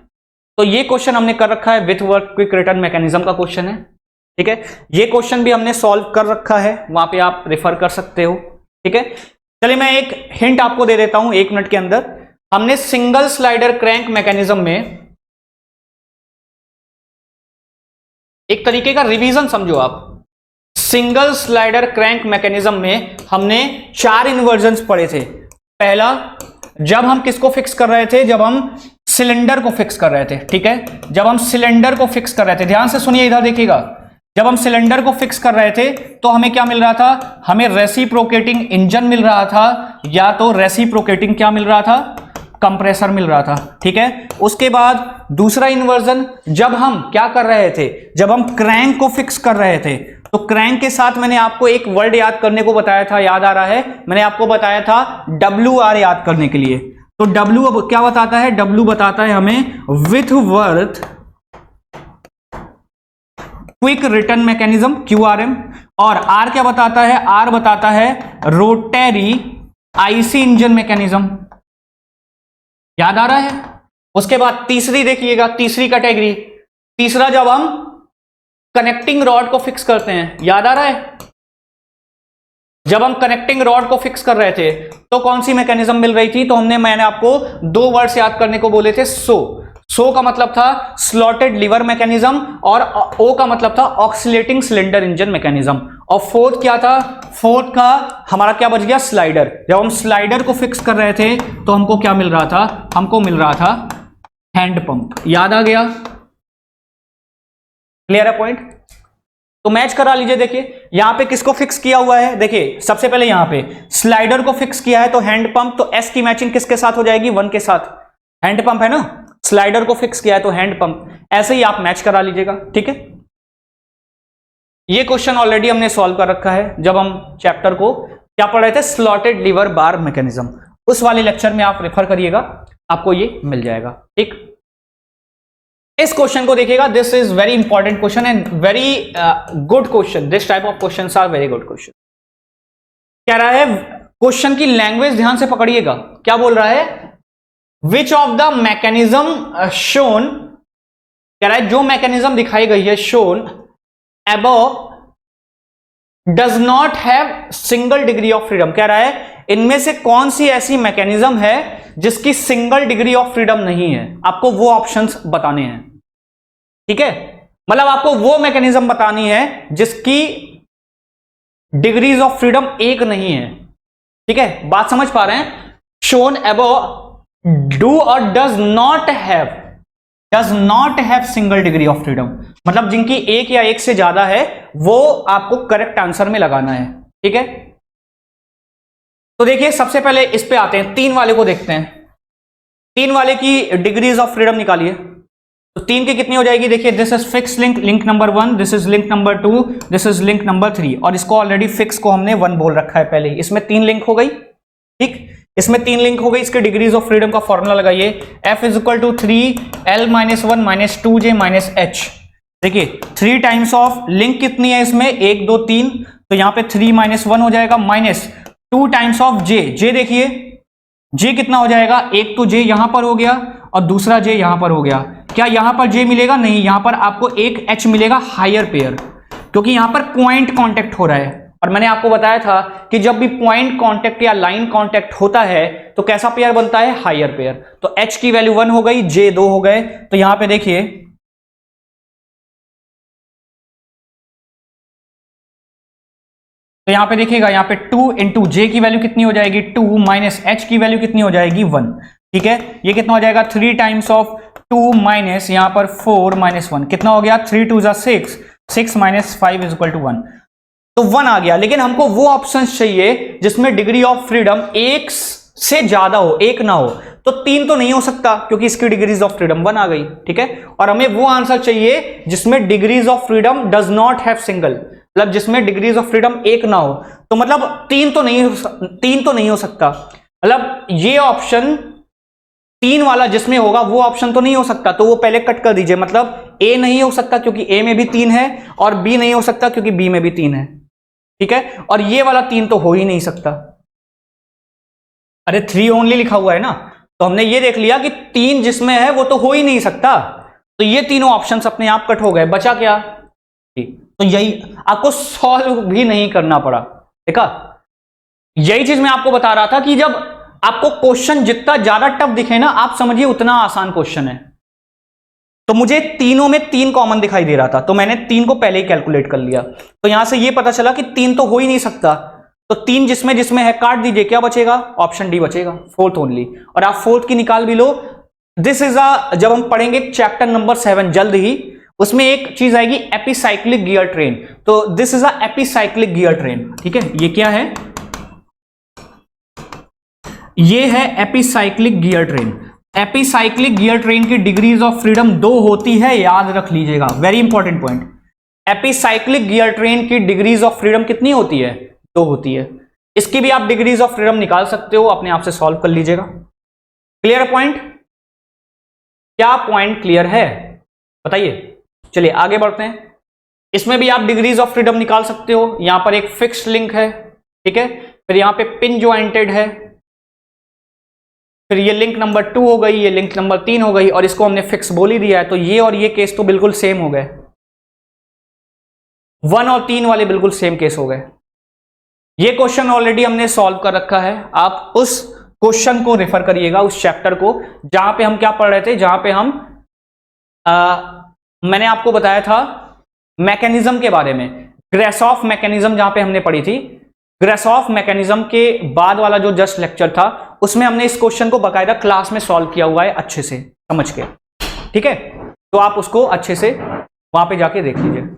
तो ये क्वेश्चन हमने कर रखा है, with work quick return mechanism का क्वेश्चन है। ठीक है, ये क्वेश्चन भी हमने सॉल्व कर रखा है, वहां पे आप रेफर कर सकते हो। ठीक है, चलिए मैं एक हिंट आपको दे देता हूं 1 मिनट के अंदर। हमने सिंगल स्लाइडर क्रैंक मैकेनिज्म में एक तरीके का रिवीजन समझो आप। सिंगल स्लाइडर क्रैंक मैकेनिज्म में हमने 4 इन्वर्जन्स पढ़े थे। पहला, जब हम किसको फिक्स कर रहे थे? जब हम सिलेंडर को फिक्स कर रहे थे। ठीक है, जब हम सिलेंडर को फिक्स कर रहे थे, ध्यान से सुनिए, इधर देखिएगा। जब हम सिलेंडर को फिक्स कर रहे थे तो हमें क्या मिल रहा था? हमें रेसिप्रोकेटिंग इंजन मिल रहा था, या तो रेसिप्रोकेटिंग क्या मिल रहा था? कंप्रेसर मिल रहा था। ठीक है, उसके बाद दूसरा इन्वर्जन, जब हम क्या कर रहे थे? जब हम क्रैंक को फिक्स कर रहे थे तो क्रैंक के साथ मैंने आपको एक वर्ड याद करने को बताया था, याद आ रहा है? मैंने आपको बताया था WR याद करने के लिए। तो W अब क्या बताता है, W बताता है हमें विथवर्थ क्विक रिटर्न मैकेनिज्म QRM, और R क्या बताता है, R बताता है रोटरी आईसी इंजन मैकेनिज्म। याद आ रहा है? उसके बाद तीसरी देखिएगा, तीसरी कैटेगरी, तीसरा जब हम कनेक्टिंग रॉड को फिक्स करते हैं, याद आ रहा है? जब हम कनेक्टिंग रॉड को फिक्स कर रहे थे तो कौन सी मैकेनिज्म मिल रही थी, तो मैंने आपको दो वर्ड्स याद करने को बोले थे। सो का मतलब था स्लॉटेड लीवर मैकेनिज्म, और ओ का मतलब था ऑक्सीलेटिंग सिलेंडर इंजन मैकेनिज्म, और फोर्थ क्या था, फोर्थ का हमारा क्या बच गया, स्लाइडर। जब हम स्लाइडर को फिक्स कर रहे थे तो हमको क्या मिल रहा था, हमको मिल रहा था हैंड पंप। याद आ गया? क्लियर है पॉइंट? तो मैच करा लीजिए। देखिए यहां पे किसको फिक्स किया हुआ है, देखिए सबसे पहले यहां पे स्लाइडर को फिक्स किया है तो हैंड पंप, तो एस की मैचिंग किसके साथ हो जाएगी, 1 के साथ। हैंड पंप है ना, स्लाइडर को फिक्स किया है तो हैंड पंप, ऐसे ही आप मैच करा लीजिएगा। ठीक है, ये क्वेश्चन ऑलरेडी हमने सॉल्व कर रखा है जब हम चैप्टर को क्या पढ़ रहे थे, स्लॉटेड लीवर बार मैकेनिज्म। उस वाले लेक्चर में आप रेफर करिएगा, आपको ये मिल जाएगा। ठीक, इस क्वेश्चन को देखिएगा, this is very important question and very good question. This type of questions are very good question. कह रहा है, क्वेश्चन की लैंग्वेज ध्यान से पकड़िएगा, क्या बोल रहा है, which of the mechanism shown, कह रहा है जो मैकेनिज्म दिखाई गई है shown above does not have single degree of freedom. कह रहा है इनमें से कौन सी ऐसी मैकेनिज्म है जिसकी सिंगल डिग्री ऑफ फ्रीडम नहीं है, आपको वो ऑप्शंस बताने हैं। ठीक है, मतलब आपको वो मैकेनिज्म बतानी है जिसकी डिग्रीज ऑफ फ्रीडम एक नहीं है। ठीक है, बात समझ पा रहे हैं? शोन अबव डू और does not have single degree of freedom, मतलब जिनकी एक या एक से ज्यादा है, वो आपको करेक्ट आंसर में लगाना है। ठीक है, तो देखिए सबसे पहले इस पे आते हैं, 3 वाले को देखते हैं। 3 वाले की डिग्रीज ऑफ फ्रीडम निकालिए, तो 3 की कितनी हो जाएगी, देखिए this is fix link, link number 1, this is link number 2, this is link number 3, और इसको ऑलरेडी फिक्स को हमने 1 बोल रखा है पहले ही। इसमें 3 लिंक हो गई। ठीक, इसमें 3 लिंक हो गई। इसके डिग्रीज ऑफ फ्रीडम का फॉर्मूला लगाइए, F is equal to 3L-1 - 2J - H। देखिए 3 टाइम्स ऑफ लिंक कितनी है इसमें, 1 2 3, तो यहां पे 3 - 1 हो जाएगा, minus 2 times of J। J देखिए J कितना हो जाएगा, एक तो J यहां पर हो गया और दूसरा J यहां पर हो गया। क्या यहां पर J मिलेगा, नहीं, यहां पर आपको एक H मिलेगा, हायर पेयर, क्योंकि यहां पर पॉइंट कांटेक्ट हो रहा है। और मैंने आपको बताया था कि जब भी पॉइंट कांटेक्ट या लाइन कांटेक्ट होता है तो कैसा पेयर बनता है, हायर पेयर। तो H की वैल्यू 1 हो गई, J 2 हो गए। तो यहां पे देखिए तो यहां पे देखिएगा, यहां पे 2 इंटू J की वैल्यू कितनी हो जाएगी, 2, माइनस H की वैल्यू कितनी हो जाएगी, 1। ठीक है, ये कितना हो जाएगा, 3 टाइम्स ऑफ 2 माइनस यहां पर 4 - 1, कितना हो गया, 3 2 = 6, 6 - 5 = 1। तो 1 आ गया। लेकिन हमको वो ऑप्शन चाहिए जिसमें डिग्री ऑफ फ्रीडम एक से ज्यादा हो, एक ना हो। तो 3 तो नहीं हो सकता क्योंकि इसकी डिग्रीज ऑफ फ्रीडम 1 आ गई। ठीक है, और हमें वो आंसर चाहिए जिसमें degrees of freedom does not have single, मतलब जिसमें डिग्रीज ऑफ फ्रीडम एक ना हो। तो मतलब 3 तो नहीं हो सकता, मतलब ये ऑप्शन 3 वाला जिसमें होगा वो ऑप्शन तो नहीं हो सकता, तो वो पहले कट कर दीजिए। मतलब ए नहीं हो सकता क्योंकि ए में भी 3 है, और बी नहीं हो सकता क्योंकि बी में भी 3 है। ठीक है, और ये वाला 3 तो हो ही नहीं सकता। अरे 3 ओनली लिखा हुआ है ना, तो हमने ये देख लिया कि 3 जिसमें है वो तो हो ही नहीं सकता। तो ये तीनों ऑप्शंस अपने आप कट हो गए, बचा क्या, तो यही आपको सॉल्व भी नहीं करना पड़ा। देखा, यही चीज मैं आपको बता रहा था कि जब आपको क्वेश्चन जितना ज्यादा टफ दिखे ना, आप समझिए उतना आसान क्वेश्चन है। तो मुझे तीनों में 3 कॉमन दिखाई दे रहा था, तो मैंने 3 को पहले ही कैलकुलेट कर लिया। तो यहां से ये पता चला कि 3 तो हो ही नहीं सकता, तो 3 जिसमें है काट दीजिए, क्या बचेगा, ऑप्शन डी बचेगा, 4th ओनली। और आप 4th की निकाल भी लो। दिस इज जब हम पढ़ेंगे चैप्टर नंबर 7 जल्द ही, उसमें एक चीज आएगी एपिसाइक्लिक गियर ट्रेन। तो this is a epicyclic gear train. ठीक है, ये क्या है, ये है epicyclic gear train. Epicyclic gear train की डिग्रीज ऑफ फ्रीडम 2 होती है, याद रख लीजिएगा, very important point. Epicyclic gear train की डिग्रीज ऑफ फ्रीडम कितनी होती है, 2 होती है। इसकी भी आप डिग्रीज ऑफ फ्रीडम निकाल सकते हो, अपने आप से सॉल्व कर लीजिएगा। Clear point? क्या पॉइंट क्लियर है बताइए। चलिए आगे बढ़ते हैं। इसमें भी आप डिग्रीज ऑफ फ्रीडम निकाल सकते हो। यहां पर एक फिक्स्ड लिंक है, ठीक है, फिर यहां पे पिन ज्वाइंटेड है, फिर ये लिंक नंबर 2 हो गई, ये लिंक नंबर 3 हो गई, और इसको हमने फिक्स बोल ही दिया है, तो ये और ये केस तो बिल्कुल सेम हो गए। 1 और 3 वाले बिल्कुल सेम केस हो गए। ये क्वेश्चन ऑलरेडी हमने सॉल्व कर रखा है, आप उस क्वेश्चन को रेफर करिएगा, उस चैप्टर को जहां पे हम क्या पढ़ रहे थे, जहां पे हम मैंने आपको बताया था मैकेनिज्म के बारे में, ग्रेसॉफ मैकेनिज्म जहां पे हमने पढ़ी थी। ग्रेसॉफ मैकेनिज्म के बाद वाला जो जस्ट लेक्चर था उसमें हमने इस क्वेश्चन को बकायदा क्लास में सॉल्व किया हुआ है, अच्छे से समझ के, ठीक है, तो आप उसको अच्छे से वहां पे जाके देख लीजिए।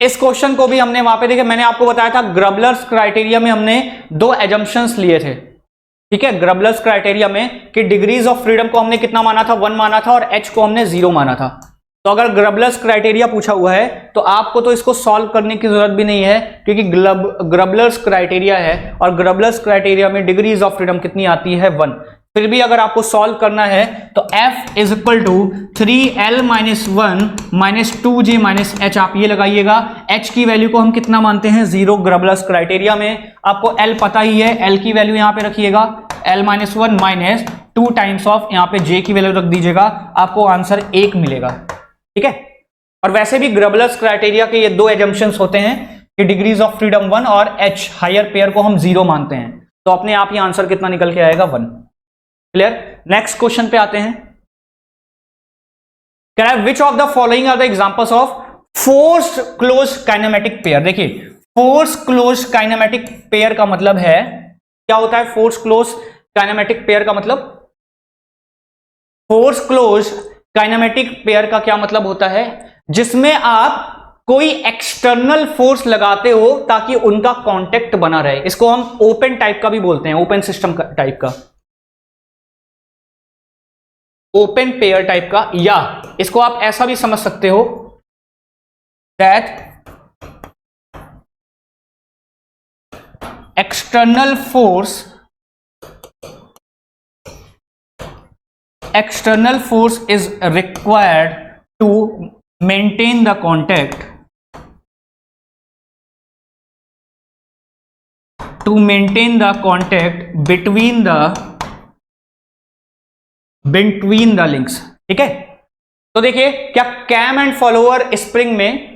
इस क्वेश्चन को भी हमने वहां पे देखे, मैंने आपको बताया था ग्रबलर्स क्राइटेरिया में हमने 2 एजम्पशंस लिए थे, ठीक है, ग्रबलर्स क्राइटेरिया में कि डिग्रीज ऑफ फ्रीडम को हमने कितना माना था, 1 माना था, और एच को हमने 0 माना था। तो अगर ग्रबलर्स क्राइटेरिया पूछा हुआ है तो आपको तो इसको सॉल्व करने की जरूरत भी नहीं है, क्योंकि ग्रबलर्स क्राइटेरिया है, और ग्रबलर्स क्राइटेरिया में डिग्रीज ऑफ फ्रीडम कितनी आती है, 1। फिर भी अगर आपको सॉल्व करना है तो f is equal to 3l minus 1 minus 2j minus h, आप ये लगाइएगा। h की वैल्यू को हम कितना मानते हैं, 0 ग्रबलर्स क्राइटेरिया में। आपको l पता ही है, l की वैल्यू यहां पे रखिएगा, l minus 1 minus 2 times of यहां पे j की वैल्यू रख दीजिएगा, आपको आंसर 1 मिलेगा, ठीक है। और वैसे भी ग्रबलर्स क्राइटेरिया के ये 2 एजम्पशंस होते हैं कि डिग्रीज ऑफ फ्रीडम 1 और h हायर पेयर को हम 0 मानते हैं, तो अपने आप ये आंसर कितना निकल के आएगा, 1। क्लियर? नेक्स्ट क्वेश्चन पे आते हैं। कह रहा है which of the following are the examples of forced close kinematic pair. देखिए फोर्स क्लोज काइनेमेटिक पेयर का मतलब है, क्या होता है फोर्स क्लोज काइनेमेटिक पेयर का मतलब, फोर्स क्लोज काइनेमेटिक पेयर का क्या मतलब होता है, जिसमें आप कोई एक्सटर्नल फोर्स लगाते हो ताकि उनका कांटेक्ट बना रहे। इसको हम ओपन टाइप का भी बोलते हैं, ओपन सिस्टम टाइप का, ओपन पेयर टाइप का, या इसको आप ऐसा भी समझ सकते हो that external force is required to maintain the contact, between the links, ठीक है। तो देखिए क्या कैम एंड फॉलोअर स्प्रिंग में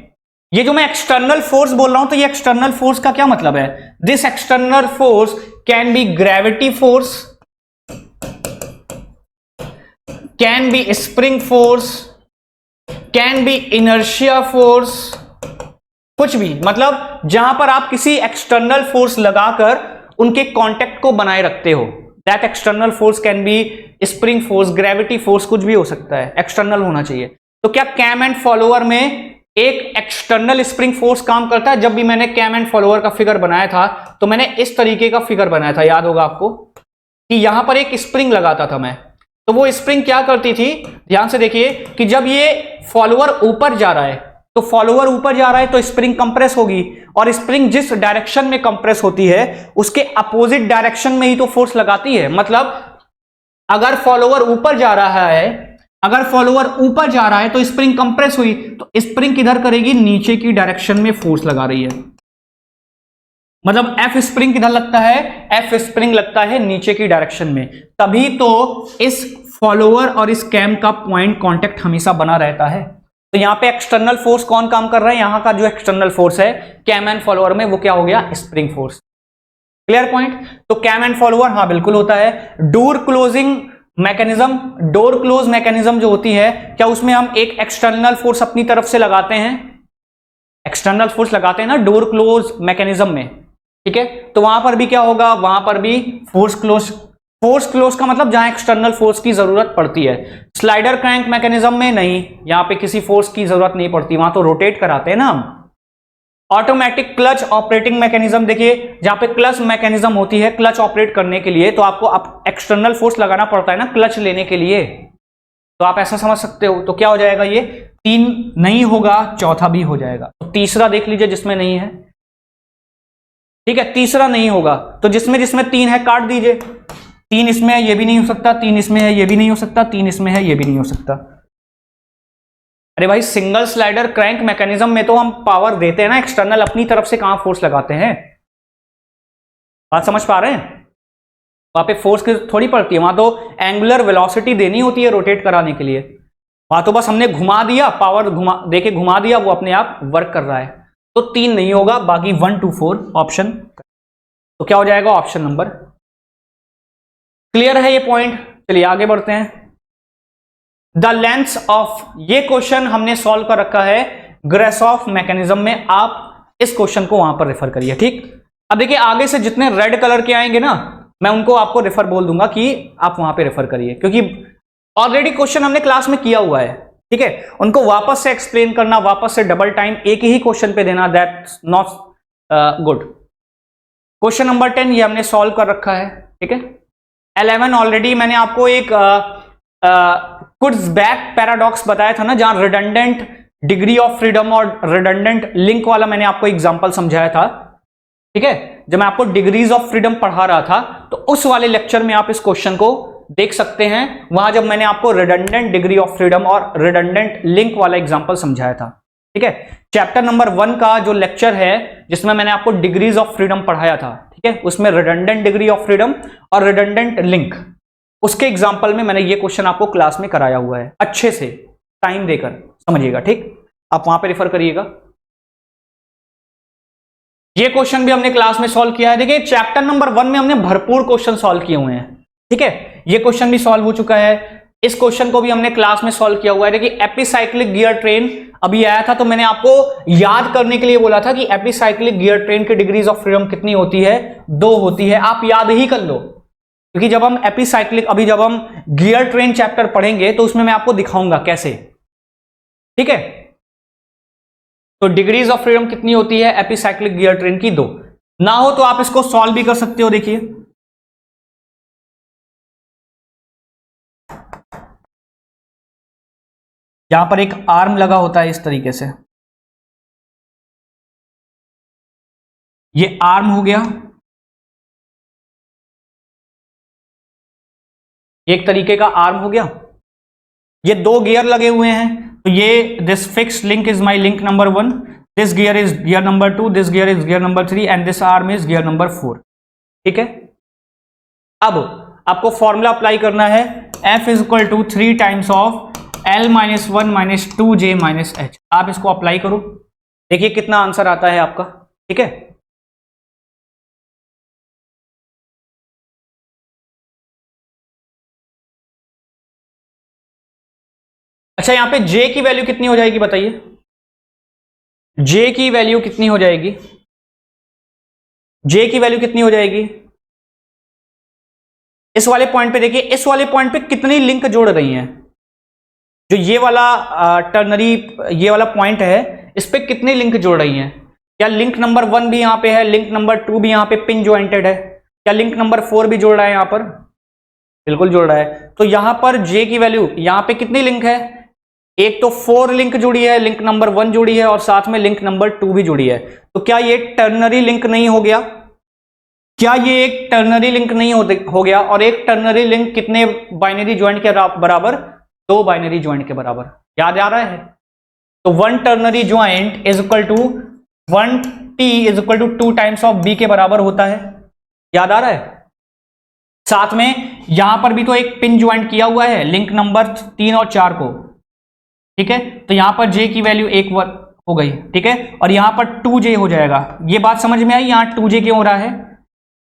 ये जो मैं एक्सटर्नल फोर्स बोल रहा हूं, तो ये एक्सटर्नल फोर्स का क्या मतलब है, this external force can be gravity force, can be spring force, can be inertia force, कुछ भी, मतलब जहां पर आप किसी एक्सटर्नल फोर्स लगाकर उनके कांटेक्ट को बनाए रखते हो, that external force can be spring force, gravity force, कुछ भी हो सकता है, एक्सटर्नल होना चाहिए। तो क्या कैम एंड फॉलोअर में एक एक्सटर्नल स्प्रिंग फोर्स काम करता है? जब भी मैंने कैम एंड फॉलोअर का फिगर बनाया था तो मैंने इस तरीके का फिगर बनाया था, याद होगा आपको, कि यहां पर एक स्प्रिंग लगाता था मैं, तो वो स्प्रिंग क्या करती थी, ध्यान से देखिए, कि जब ये फॉलोअर ऊपर जा रहा है, तो फॉलोअर ऊपर जा रहा है तो स्प्रिंग कंप्रेस होगी, और स्प्रिंग जिस डायरेक्शन में कंप्रेस होती है उसके अपोजिट डायरेक्शन में ही तो फोर्स लगाती है। मतलब अगर फॉलोअर ऊपर जा रहा है, तो स्प्रिंग कंप्रेस हुई, तो स्प्रिंग किधर करेगी, नीचे की डायरेक्शन में फोर्स लगा रही है। मतलब एफ स्प्रिंग किधर लगता है, एफ स्प्रिंग लगता है नीचे की डायरेक्शन में, तभी तो इस फॉलोअर और इस कैम का पॉइंट कांटेक्ट हमेशा बना रहता है। तो यहां पे एक्सटर्नल फोर्स कौन काम कर रहा है, यहां का जो एक्सटर्नल फोर्स है कैम एंड फॉलोअर में, वो क्या हो गया, स्प्रिंग फोर्स। Clear point? तो कैम एंड फॉलोअर, हाँ बिल्कुल होता है। Door closing mechanism, door close mechanism जो होती है, क्या उसमें हम एक एक्सटर्नल फोर्स अपनी तरफ से लगाते हैं, एक्सटर्नल फोर्स लगाते हैं ना डोर क्लोज मैकेनिज्म में, ठीक है। तो वहां पर भी क्या होगा, वहां पर भी फोर्स क्लोज का मतलब जहां एक्सटर्नल फोर्स की जरूरत पड़ती है। स्लाइडर क्रैंक मैकेनिज्म में नहीं, यहां पे किसी फोर्स की जरूरत नहीं पड़ती, वहां तो रोटेट कराते हैं ना हम। ऑटोमेटिक क्लच ऑपरेटिंग मैकेनिज्म, देखिए जहां पे क्लच मैकेनिज्म होती है, क्लच ऑपरेट करने के लिए तो आपको एक्सटर्नल फोर्स लगाना पड़ता है ना क्लच लेने के लिए, तो आप ऐसा समझ सकते हो। तो क्या हो जाएगा, ये 3 नहीं होगा, चौथा भी हो जाएगा। तो तीसरा देख लीजिए जिसमें नहीं है, ठीक है, तीसरा नहीं होगा। तो जिसमें जिसमें 3 है काट दीजिए, 3 इसमें है ये भी नहीं हो सकता, 3 इसमें है ये भी नहीं हो सकता, 3 इसमें है ये भी नहीं हो सकता। अरे भाई सिंगल स्लाइडर क्रैंक मैकेनिज्म में तो हम पावर देते हैं ना एक्सटर्नल, अपनी तरफ से कहां फोर्स लगाते हैं। बात समझ पा रहे हैं? वहां पे फोर्स की थोड़ी पड़ती है, वहां तो एंगुलर वेलोसिटी देनी होती है रोटेट कराने के लिए। वहां तो बस हमने घुमा दिया, पावर घुमा देके घुमा दिया, वो अपने आप वर्क कर रहा है। तो 3 नहीं होगा, बाकी 1 2 4 ऑप्शन। तो क्या हो जाएगा ऑप्शन नंबर। क्लियर है ये पॉइंट? चलिए आगे बढ़ते हैं। द लेंथ ऑफ, ये क्वेश्चन हमने सॉल्व कर रखा है ग्रासॉफ मैकेनिज्म में। आप इस क्वेश्चन को वहां पर रेफर करिए। ठीक, अब देखिए आगे से जितने रेड कलर के आएंगे ना, मैं उनको आपको रेफर बोल दूंगा कि आप वहां पे रेफर करिए, क्योंकि ऑलरेडी क्वेश्चन हमने क्लास में किया हुआ है। ठीक है, उनको वापस से एक्सप्लेन करना, वापस से डबल टाइम एक ही क्वेश्चन पे देना, that's not good. Question number 10 ये हमने सॉल्व कर रखा है। ठीक है, 11 ऑलरेडी मैंने आपको एक कुर्ज़बैक पैराडॉक्स बताया था ना, जहां रिडंडेंट डिग्री ऑफ फ्रीडम और रिडंडेंट लिंक वाला मैंने आपको एग्जांपल समझाया था। ठीक है, जब मैं आपको डिग्रीज ऑफ फ्रीडम पढ़ा रहा था, तो उस वाले लेक्चर में आप इस क्वेश्चन को देख सकते हैं। वहां जब मैंने आपको रिडंडेंट डिग्री ऑफ फ्रीडम और रिडंडेंट लिंक वाला एग्जांपल समझाया था। ठीक है, चैप्टर नंबर 1 का जो लेक्चर है जिसमें मैंने आपको डिग्रीज ऑफ फ्रीडम पढ़ाया था, ठीक है, उसमें रिडंडेंट डिग्री ऑफ फ्रीडम और रिडंडेंट लिंक, उसके एग्जांपल में मैंने ये क्वेश्चन आपको क्लास में कराया हुआ है। अच्छे से टाइम देकर समझिएगा। ठीक, आप वहां पे रेफर करिएगा। ये क्वेश्चन भी हमने क्लास में सॉल्व किया है। देखिए चैप्टर नंबर 1 में हमने भरपूर क्वेश्चन सॉल्व किए हुए हैं। ठीक है, ये क्वेश्चन भी सॉल्व हो चुका है, इस क्वेश्चन को भी हमने क्लास में सॉल्व किया हुआ है। देखिए एपिसाइक्लिक गियर ट्रेन अभी आया था, तो मैंने आपको याद करने के लिए बोला था कि एपिसाइक्लिक गियर ट्रेन की डिग्रीज ऑफ फ्रीडम कितनी होती है, 2 होती है। आप याद ही कर लो, क्योंकि जब हम एपिसाइक्लिक, अभी जब हम गियर ट्रेन चैप्टर पढ़ेंगे तो उसमें मैं आपको दिखाऊंगा कैसे। ठीक है, तो डिग्रीज ऑफ फ्रीडम कितनी होती है एपिसाइक्लिक गियर ट्रेन की, 2। ना हो तो आप इसको सॉल्व भी कर सकते हो। देखिए यहां पर एक आर्म लगा होता है इस तरीके से, ये आर्म हो गया, एक तरीके का आर्म हो गया। ये 2 गियर लगे हुए हैं, तो ये this fix link is my link number 1, this gear is gear number 2, this gear is gear number 3 and this arm is gear number 4। ठीक है, अब आपको फॉर्मूला अप्लाई करना है, F is equal to 3 times of L minus 1 minus 2J minus H। आप इसको apply करो, देखिए कितना आंसर आता है आपका। ठीक है, अच्छा यहां पे J की वैल्यू कितनी हो जाएगी बताइए, J की वैल्यू कितनी हो जाएगी, J की वैल्यू कितनी हो जाएगी इस वाले पॉइंट पे। देखिए इस वाले पॉइंट पे कितनी लिंक जोड़ रही हैं, जो ये वाला टर्नरी ये वाला पॉइंट है, इस पे कितनी लिंक जोड़ रही हैं। क्या लिंक नंबर 1 भी यहां पे है, लिंक नंबर 2 भी यहां पे पिन ज्वाइंटेड है, क्या लिंक नंबर 4 भी जोड़ रहा है यहां पर, बिल्कुल जोड़ रहा है। तो यहां पर J की वैल्यू, यहां पे कितनी लिंक है, एक तो 4 लिंक जुड़ी है, लिंक नंबर 1 जुड़ी है और साथ में लिंक नंबर 2 भी जुड़ी है। तो क्या ये टर्नरी लिंक नहीं हो गया, क्या ये एक टर्नरी लिंक नहीं हो गया। और एक टर्नरी लिंक कितने बाइनरी ज्वाइंट के बराबर, 2 बाइनरी ज्वाइंट के बराबर। याद आ रहा है, तो 1 ternary joint is equal to 1T is equal to 2 times of B के बराबर होता है। याद आ रहा है, साथ में यहां पर भी तो एक पिन ज्वाइंट किया हुआ है लिंक नंबर 3 और 4 को। ठीक है, तो यहां पर J की वैल्यू 1 हो गई। ठीक है, और यहां पर 2J हो जाएगा। ये बात समझ में आई, यहां 2J क्यों हो रहा है,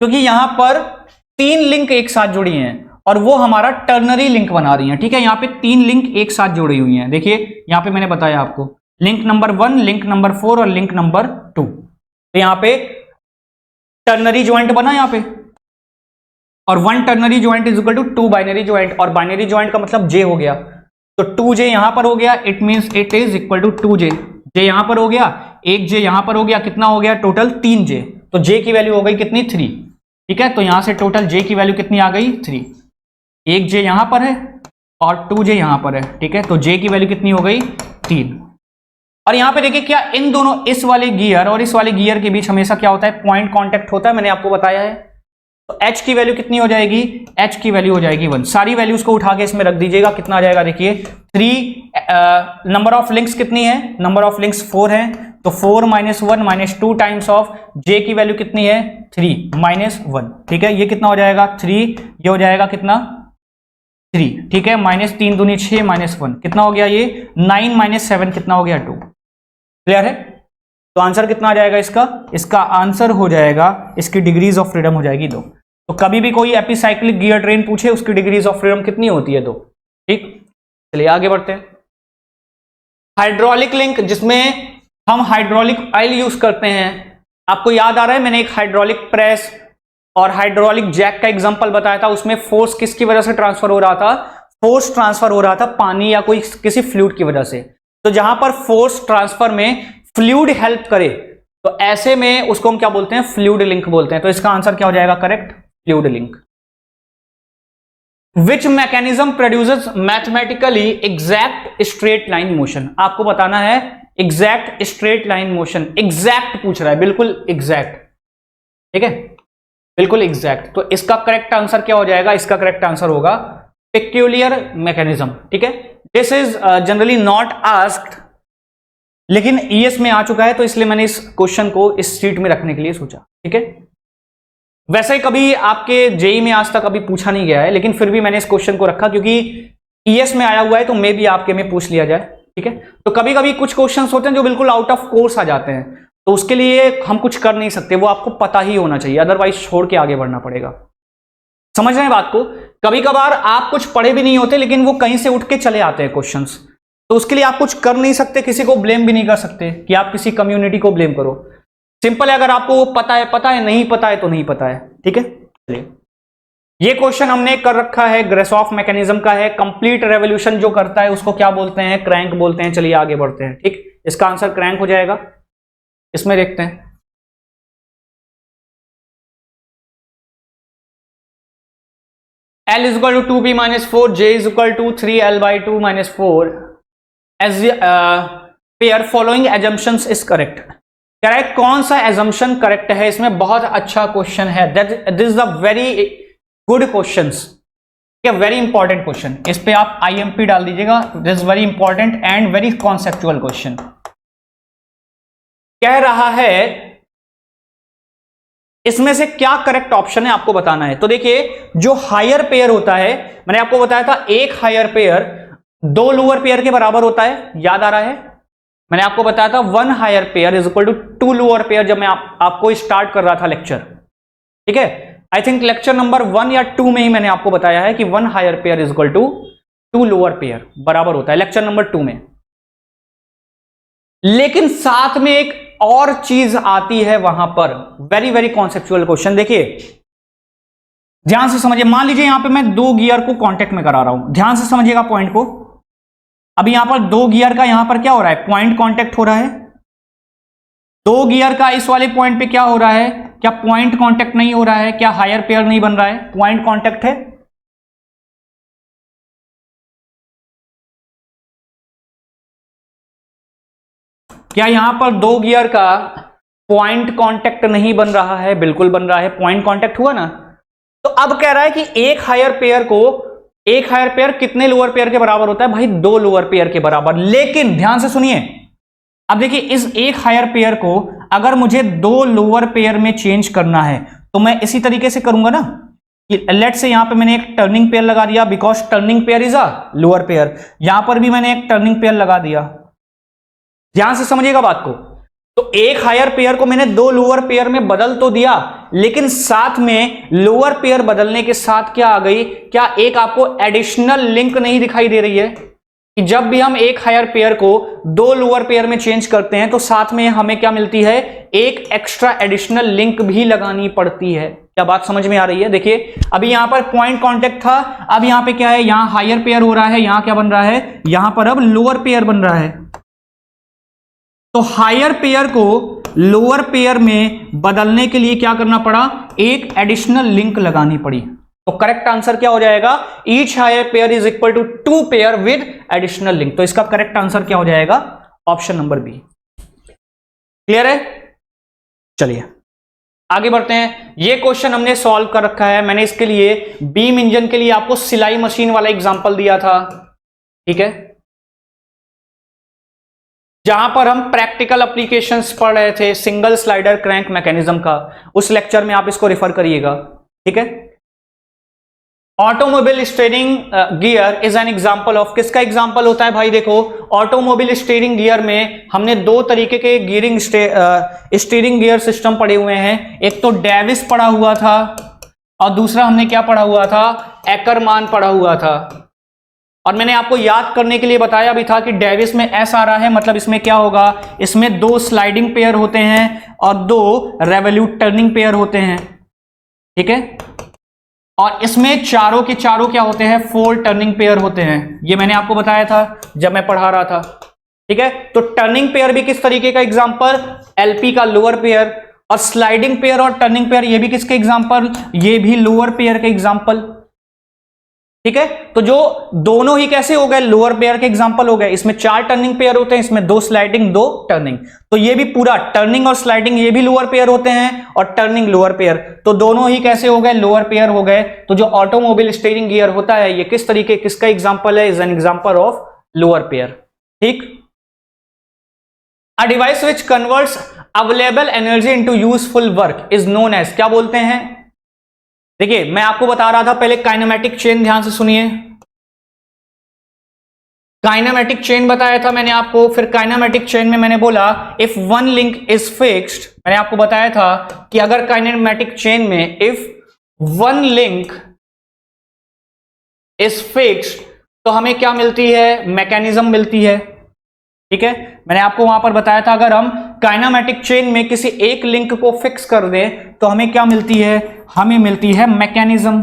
क्योंकि यहां पर 3 लिंक एक साथ जुड़ी हैं और वो हमारा टर्नरी लिंक बना रही हैं। ठीक है, यहां पे 3 लिंक एक साथ जुड़ी हुई हैं। देखिए यहां पे मैंने बताया आपको, लिंक नंबर 1, लिंक नंबर 4 और लिंक नंबर 2। तो यहां पे टर्नरी ज्वाइंट बना यहां पे, और 1 ternary joint is equal to 2 binary joint, और बाइनरी ज्वाइंट का मतलब J हो गया। तो 2J यहां पर हो गया, it means it is equal to 2J। J यहां पर हो गया, एक J यहां पर हो गया, कितना हो गया टोटल 3J। तो J की वैल्यू हो गई कितनी, 3। ठीक है, तो यहां से टोटल J की वैल्यू कितनी आ गई, 3। एक J यहां पर है और 2J यहां पर है। ठीक है, तो J की वैल्यू कितनी हो गई, 3। और यहां पे देखिए क्या इन दोनों, इस वाले गियर और इस वाले गियर के बीच हमेशा क्या होता है, पॉइंट कांटेक्ट होता है, मैंने आपको बताया है। तो h की वैल्यू कितनी हो जाएगी, h की वैल्यू हो जाएगी 1। सारी वैल्यूज को उठा के इसमें रख दीजिएगा, कितना आ जाएगा देखिए 3। नंबर ऑफ लिंक्स कितनी है, नंबर ऑफ लिंक्स 4 है, तो 4 - 1 - 2 टाइम्स ऑफ j की वैल्यू कितनी है 3 - 1, ठीक है। ये कितना हो जाएगा 3, ये हो जाएगा कितना 3, ठीक है। -3 दूनी 6 -1 कितना हो गया, ये 9 - 7 कितना हो गया 2। क्लियर है। तो आंसर कितना आ जाएगा इसका, इसका आंसर हो जाएगा, इसकी डिग्रीज ऑफ फ्रीडम हो जाएगी 2। तो कभी भी कोई एपिसाइक्लिक गियर ट्रेन पूछे उसकी डिग्रीज ऑफ फ्रीडम कितनी होती है 2, ठीक। चलिए आगे बढ़ते हैं। हाइड्रोलिक लिंक, जिसमें हम हाइड्रोलिक ऑयल यूज करते हैं। आपको याद आ रहा है मैंने एक हाइड्रोलिक प्रेस और हाइड्रोलिक जैक का एग्जांपल बताया था, उसमें फोर्स किसकी वजह से ट्रांसफर हो रहा था, फोर्स ट्रांसफर हो रहा था पानी या कोई किसी फ्लूइड की वजह से। तो जहां पर फोर्स ट्रांसफर में फ्लूइड हेल्प करे तो ऐसे में उसको हम क्या बोलते हैं, फ्लूइड लिंक बोलते हैं। तो इसका आंसर क्या हो जाएगा correct, fluid link. Which mechanism produces mathematically exact straight line motion, आपको बताना है exact straight line motion. Exact पूछ रहा है, बिल्कुल एग्जैक्ट, ठीक है, बिल्कुल एग्जैक्ट। तो इसका करेक्ट आंसर क्या हो जाएगा, इसका करेक्ट आंसर होगा पेक्यूलियर मैकेनिज्म, ठीक है। This is generally not asked, लेकिन ईएस में आ चुका है तो इसलिए मैंने इस क्वेश्चन को इस सीट में रखने के लिए सोचा, ठीक है। वैसे कभी आपके जेई में आज तक अभी पूछा नहीं गया है, लेकिन फिर भी मैंने इस क्वेश्चन को रखा क्योंकि ईएस में आया हुआ है, तो मे भी आपके में पूछ लिया जाए, ठीक है। तो कभी कभी कुछ क्वेश्चंस होते हैं जो बिल्कुल आउट ऑफ कोर्स आ जाते हैं, तो उसके लिए हम कुछ कर नहीं सकते, वो आपको पता ही होना चाहिए, अदरवाइज छोड़ के आगे बढ़ना पड़ेगा। समझ रहे हैं बात को। कभी कभार आप कुछ पढ़े भी नहीं होते लेकिन वो कहीं से उठ के चले आते हैं क्वेश्चंस, तो उसके लिए आप कुछ कर नहीं सकते, किसी को ब्लेम भी नहीं कर सकते कि आप किसी कम्युनिटी को ब्लेम करो। सिंपल है, अगर आपको वो पता है, नहीं पता है तो नहीं पता है, ठीक है। चलिए, ये क्वेश्चन हमने कर रखा है, ग्रेसॉफ मैकेनिज्म का है। कंप्लीट रेवोल्यूशन जो करता है उसको क्या बोलते हैं, क्रैंक बोलते हैं। चलिए आगे बढ़ते हैं, ठीक। इसका आंसर क्रैंक हो जाएगा। इसमें देखते हैं, L is equal to 2p minus 4, J is equal to 3L by 2 minus 4 as pair following assumptions is correct। Correct कौन सा assumption करेक्ट है इसमें, बहुत अच्छा क्वेश्चन है। This is a very good question, very important question. इस पे आप IMP डाल दीजिएगा। This is very important and very conceptual question. कह रहा है इसमें से क्या करेक्ट ऑप्शन है आपको बताना है। तो देखिए, जो हायर पेयर होता है, मैंने आपको बताया था एक हायर पेयर 2 लोअर पेयर के बराबर होता है, याद आ रहा है। मैंने आपको बताया था 1 higher pair is equal to 2 lower pair, जब मैं आपको स्टार्ट कर रहा था लेक्चर, ठीक है। आई थिंक लेक्चर नंबर 1 या 2 में ही मैंने आपको बताया है कि 1 higher pair is equal to 2 lower pair बराबर होता है, लेक्चर नंबर 2 में। लेकिन साथ में एक और चीज आती है वहां पर, वेरी वेरी कॉन्सेप्चुअल क्वेश्चन। देखिए ध्यान से समझिए, मान लीजिए यहां पे मैं 2 गियर को कांटेक्ट में करा रहा हूं, ध्यान से समझिएगा पॉइंट को। अभी यहां पर 2 गियर का यहां पर क्या हो रहा है, पॉइंट कांटेक्ट हो रहा है। 2 गियर का इस वाले पॉइंट पे क्या हो रहा है, क्या पॉइंट कांटेक्ट नहीं हो रहा है, क्या हायर पेयर नहीं बन रहा है, पॉइंट कांटेक्ट है। क्या यहां पर 2 गियर का पॉइंट कांटेक्ट नहीं बन रहा है, बिल्कुल बन रहा है, पॉइंट कांटेक्ट हुआ ना। तो अब कह रहा है कि एक हायर पेयर कितने लोअर पेयर के बराबर होता है, भाई 2 लोअर पेयर के बराबर। लेकिन ध्यान से सुनिए, अब देखिए इस एक हायर पेयर को अगर मुझे 2 लोअर पेयर में चेंज करना है तो मैं इसी तरीके से करूंगा ना कि लेट से यहां पे मैंने एक टर्निंग पेयर लगा दिया, because turning pair is a lower pair. यहां पर भी मैंने एक टर्निंग पेयर लगा दिया, ध्यान से समझिएगा बात को। तो एक हायर पेयर को मैंने 2 लोअर पेयर में बदल तो दिया, लेकिन साथ में लोअर पेयर बदलने के साथ क्या आ गई, क्या एक आपको एडिशनल लिंक नहीं दिखाई दे रही है कि जब भी हम एक हायर पेयर को 2 लोअर पेयर में चेंज करते हैं तो साथ में हमें क्या मिलती है, एक एक्स्ट्रा एडिशनल लिंक भी लगानी पड़ती है। क्या बात समझ में आ रही है। देखिए अभी यहां पर पॉइंट कांटेक्ट था, अब यहां पे क्या है, यहां हायर पेयर हो रहा है, यहां क्या बन रहा है, यहां पर अब लोअर पेयर बन रहा है। तो हायर पेयर को लोअर पेयर में बदलने के लिए क्या करना पड़ा, एक एडिशनल लिंक लगानी पड़ी। तो करेक्ट आंसर क्या हो जाएगा, each higher pair is equal to 2 pair with additional link. तो इसका करेक्ट आंसर क्या हो जाएगा, ऑप्शन नंबर बी। क्लियर है? चलिए आगे बढ़ते हैं। ये क्वेश्चन हमने सॉल्व कर रखा है। मैंने इसके लिए बीम इंजन के लिए आपको सिलाई मशीन वाला एग्जांपल दिया था, ठीक है, जहां पर हम प्रैक्टिकल एप्लीकेशंस पढ़ रहे थे सिंगल स्लाइडर क्रैंक मैकेनिज्म का। उस लेक्चर में आप इसको रेफर करिएगा, ठीक है। Automobile steering gear is an example of, किसका एग्जांपल होता है भाई? देखो, ऑटोमोबाइल स्टीयरिंग गियर में हमने दो तरीके के गियरिंग स्टीयरिंग गियर सिस्टम पढ़े हुए हैं। एक तो डेविस पढ़ा हुआ था और दूसरा हमने क्या पढ़ा हुआ था? एकरमान पढ़ा हुआ था। और मैंने आपको याद करने के लिए बताया भी था कि डेविस में एस आ रहा है, मतलब इसमें क्या होगा? इसमें दो स्लाइडिंग पेयर होते हैं और दो रेवोल्यूट टर्निंग पेयर होते हैं, ठीक है। और इसमें चारों के चारों क्या होते हैं? 4 टर्निंग पेयर होते हैं। ये मैंने आपको बताया था जब मैं पढ़ा रहा था, ठीक है। तो टर्निंग पेयर भी किस तरीके का एग्जांपल? एलपी का लोअर पेयर। और स्लाइडिंग पेयर और टर्निंग पेयर ये भी किसके एग्जांपल? ये भी लोअर पेयर के एग्जांपल, ठीक है। तो जो दोनों ही कैसे हो गए? लोअर पेयर के एग्जांपल हो गए। इसमें 4 टर्निंग पेयर होते हैं, इसमें 2 स्लाइडिंग 2 टर्निंग। तो ये भी पूरा टर्निंग और स्लाइडिंग ये भी लोअर पेयर होते हैं और टर्निंग लोअर पेयर। तो दोनों ही कैसे हो गए? लोअर पेयर हो गए। तो जो ऑटोमोबाइल स्टीयरिंग गियर होता है ये किस तरीके, किसका एग्जांपल है? Is an example of lower pair, ठीक। A device which converts available energy into useful work is known as, क्या बोलते हैं? देखिए मैं आपको बता रहा था पहले काइनेमेटिक चेन, ध्यान से सुनिए। काइनेमेटिक चेन बताया था मैंने आपको। फिर काइनेमेटिक चेन में मैंने बोला if one link is fixed, मैंने आपको बताया था कि अगर काइनेमेटिक चेन में if one link is fixed तो हमें क्या मिलती है? मैकेनिज्म मिलती है, ठीक है। मैंने आपको वहां पर बताया था अगर हम काइनेमेटिक चेन में किसी एक लिंक को फिक्स कर दें तो हमें क्या मिलती है? हमें मिलती है मैकेनिज्म,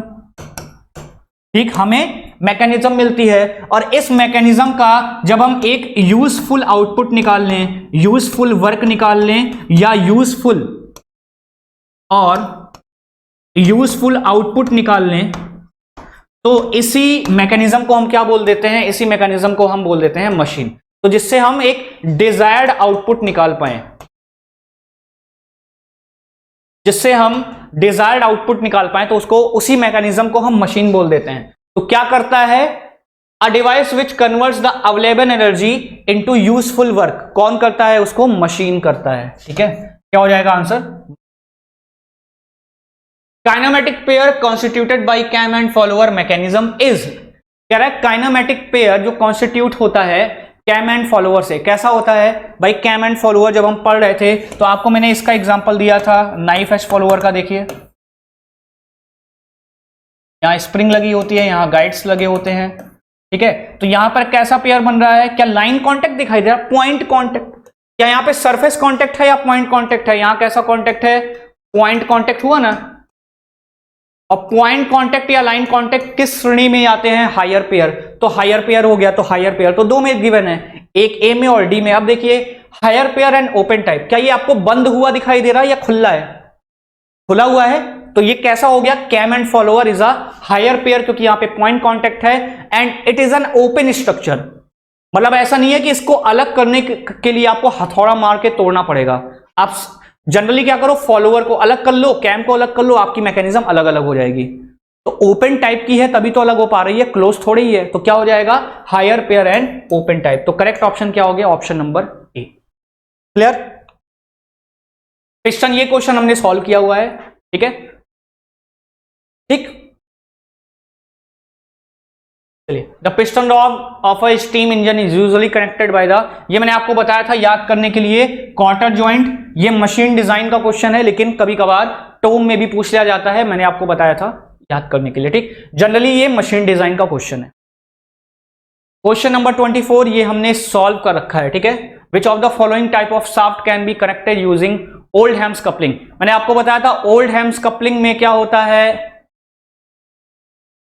ठीक, हमें मैकेनिज्म मिलती है। और इस मैकेनिज्म का जब हम एक यूजफुल आउटपुट निकाल लें, यूजफुल वर्क निकाल लें या यूजफुल और यूजफुल आउटपुट निकाल लें तो इसी मैकेनिज्म को हम क्या बोल देते हैं? इसी मैकेनिज्म को हम बोल देते हैं मशीन। तो जिससे हम एक डिजायर्ड आउटपुट निकाल पाए, जिससे हम डिजायर्ड आउटपुट निकाल पाए तो उसको, उसी मैकेनिज्म को हम मशीन बोल देते हैं। तो क्या करता है? अ device which converts the available energy into useful work, कौन करता है? उसको मशीन करता है, ठीक है। क्या हो जाएगा answer? Kinematic pair constituted by cam and follower mechanism is, कह रहा है काइनेमेटिक पेयर जो कॉन्स्टिट्यूट होता है कैम एंड फॉलोअर से, कैसा होता है भाई? कैम एंड फॉलोअर जब हम पढ़ रहे थे तो आपको मैंने इसका एग्जांपल दिया था नाइफ एज फॉलोअर का। देखिए यहां स्प्रिंग लगी होती है, यहां गाइड्स लगे होते हैं, ठीक है। तो यहां पर कैसा पेयर बन रहा है? क्या लाइन कांटेक्ट दिखाई दे रहा है? Point contact. क्या यहां पे सरफेस कांटेक्ट है या पॉइंट कांटेक्ट है? यहां कैसा कांटेक्ट है? पॉइंट कांटेक्ट हुआ ना। और पॉइंट कांटेक्ट या लाइन कांटेक्ट किस श्रेणी में आते हैं? Higher pair. तो हायर पेयर हो गया, तो हायर पेयर तो दो में गिवन है, एक ए में और डी में। अब देखिए higher pair and open type, क्या ये आपको बंद हुआ दिखाई दे रहा है या खुला है? खुला हुआ है। तो ये कैसा हो गया? Cam and follower is a higher pair, क्योंकि यहां पे पॉइंट कांटेक्ट है and it is an open structure. मतलब ऐसा नहीं है कि इसको अलग करने के लिए आपको हथौड़ा मार के तोड़ना पड़ेगा। आप जनरली क्या करो? फॉलोअर को अलग कर लो, कैम को अलग कर लो, आपकी मैकेनिज्म अलग अलग हो जाएगी। तो ओपन टाइप की है तभी तो अलग हो पा रही है, क्लोज थोड़ी ही है। तो क्या हो जाएगा? Higher pair and open type. तो करेक्ट ऑप्शन क्या हो गया? Option number A. Clear? Piston, ये क्वेश्चन हमने सॉल्व किया हुआ है, ठीक है, ठीक। चलिए, the piston rod of a steam engine is usually connected by the, ये मैंने आपको बताया था याद करने के लिए, क्वार्टर जॉइंट। ये मशीन डिजाइन का क्वेश्चन है लेकिन कभी कभार टोम में भी पूछ लिया जाता है, मैंने आपको बताया था याद करने के लिए, ठीक। जनरली ये मशीन डिजाइन का क्वेश्चन है। क्वेश्चन नंबर 24 ये हमने सॉल्व कर रखा है, ठीक है। Which of the following type of shaft can be connected using old hams coupling. मैंने आपको बताया था ओल्ड हैम्स कपलिंग में क्या होता है?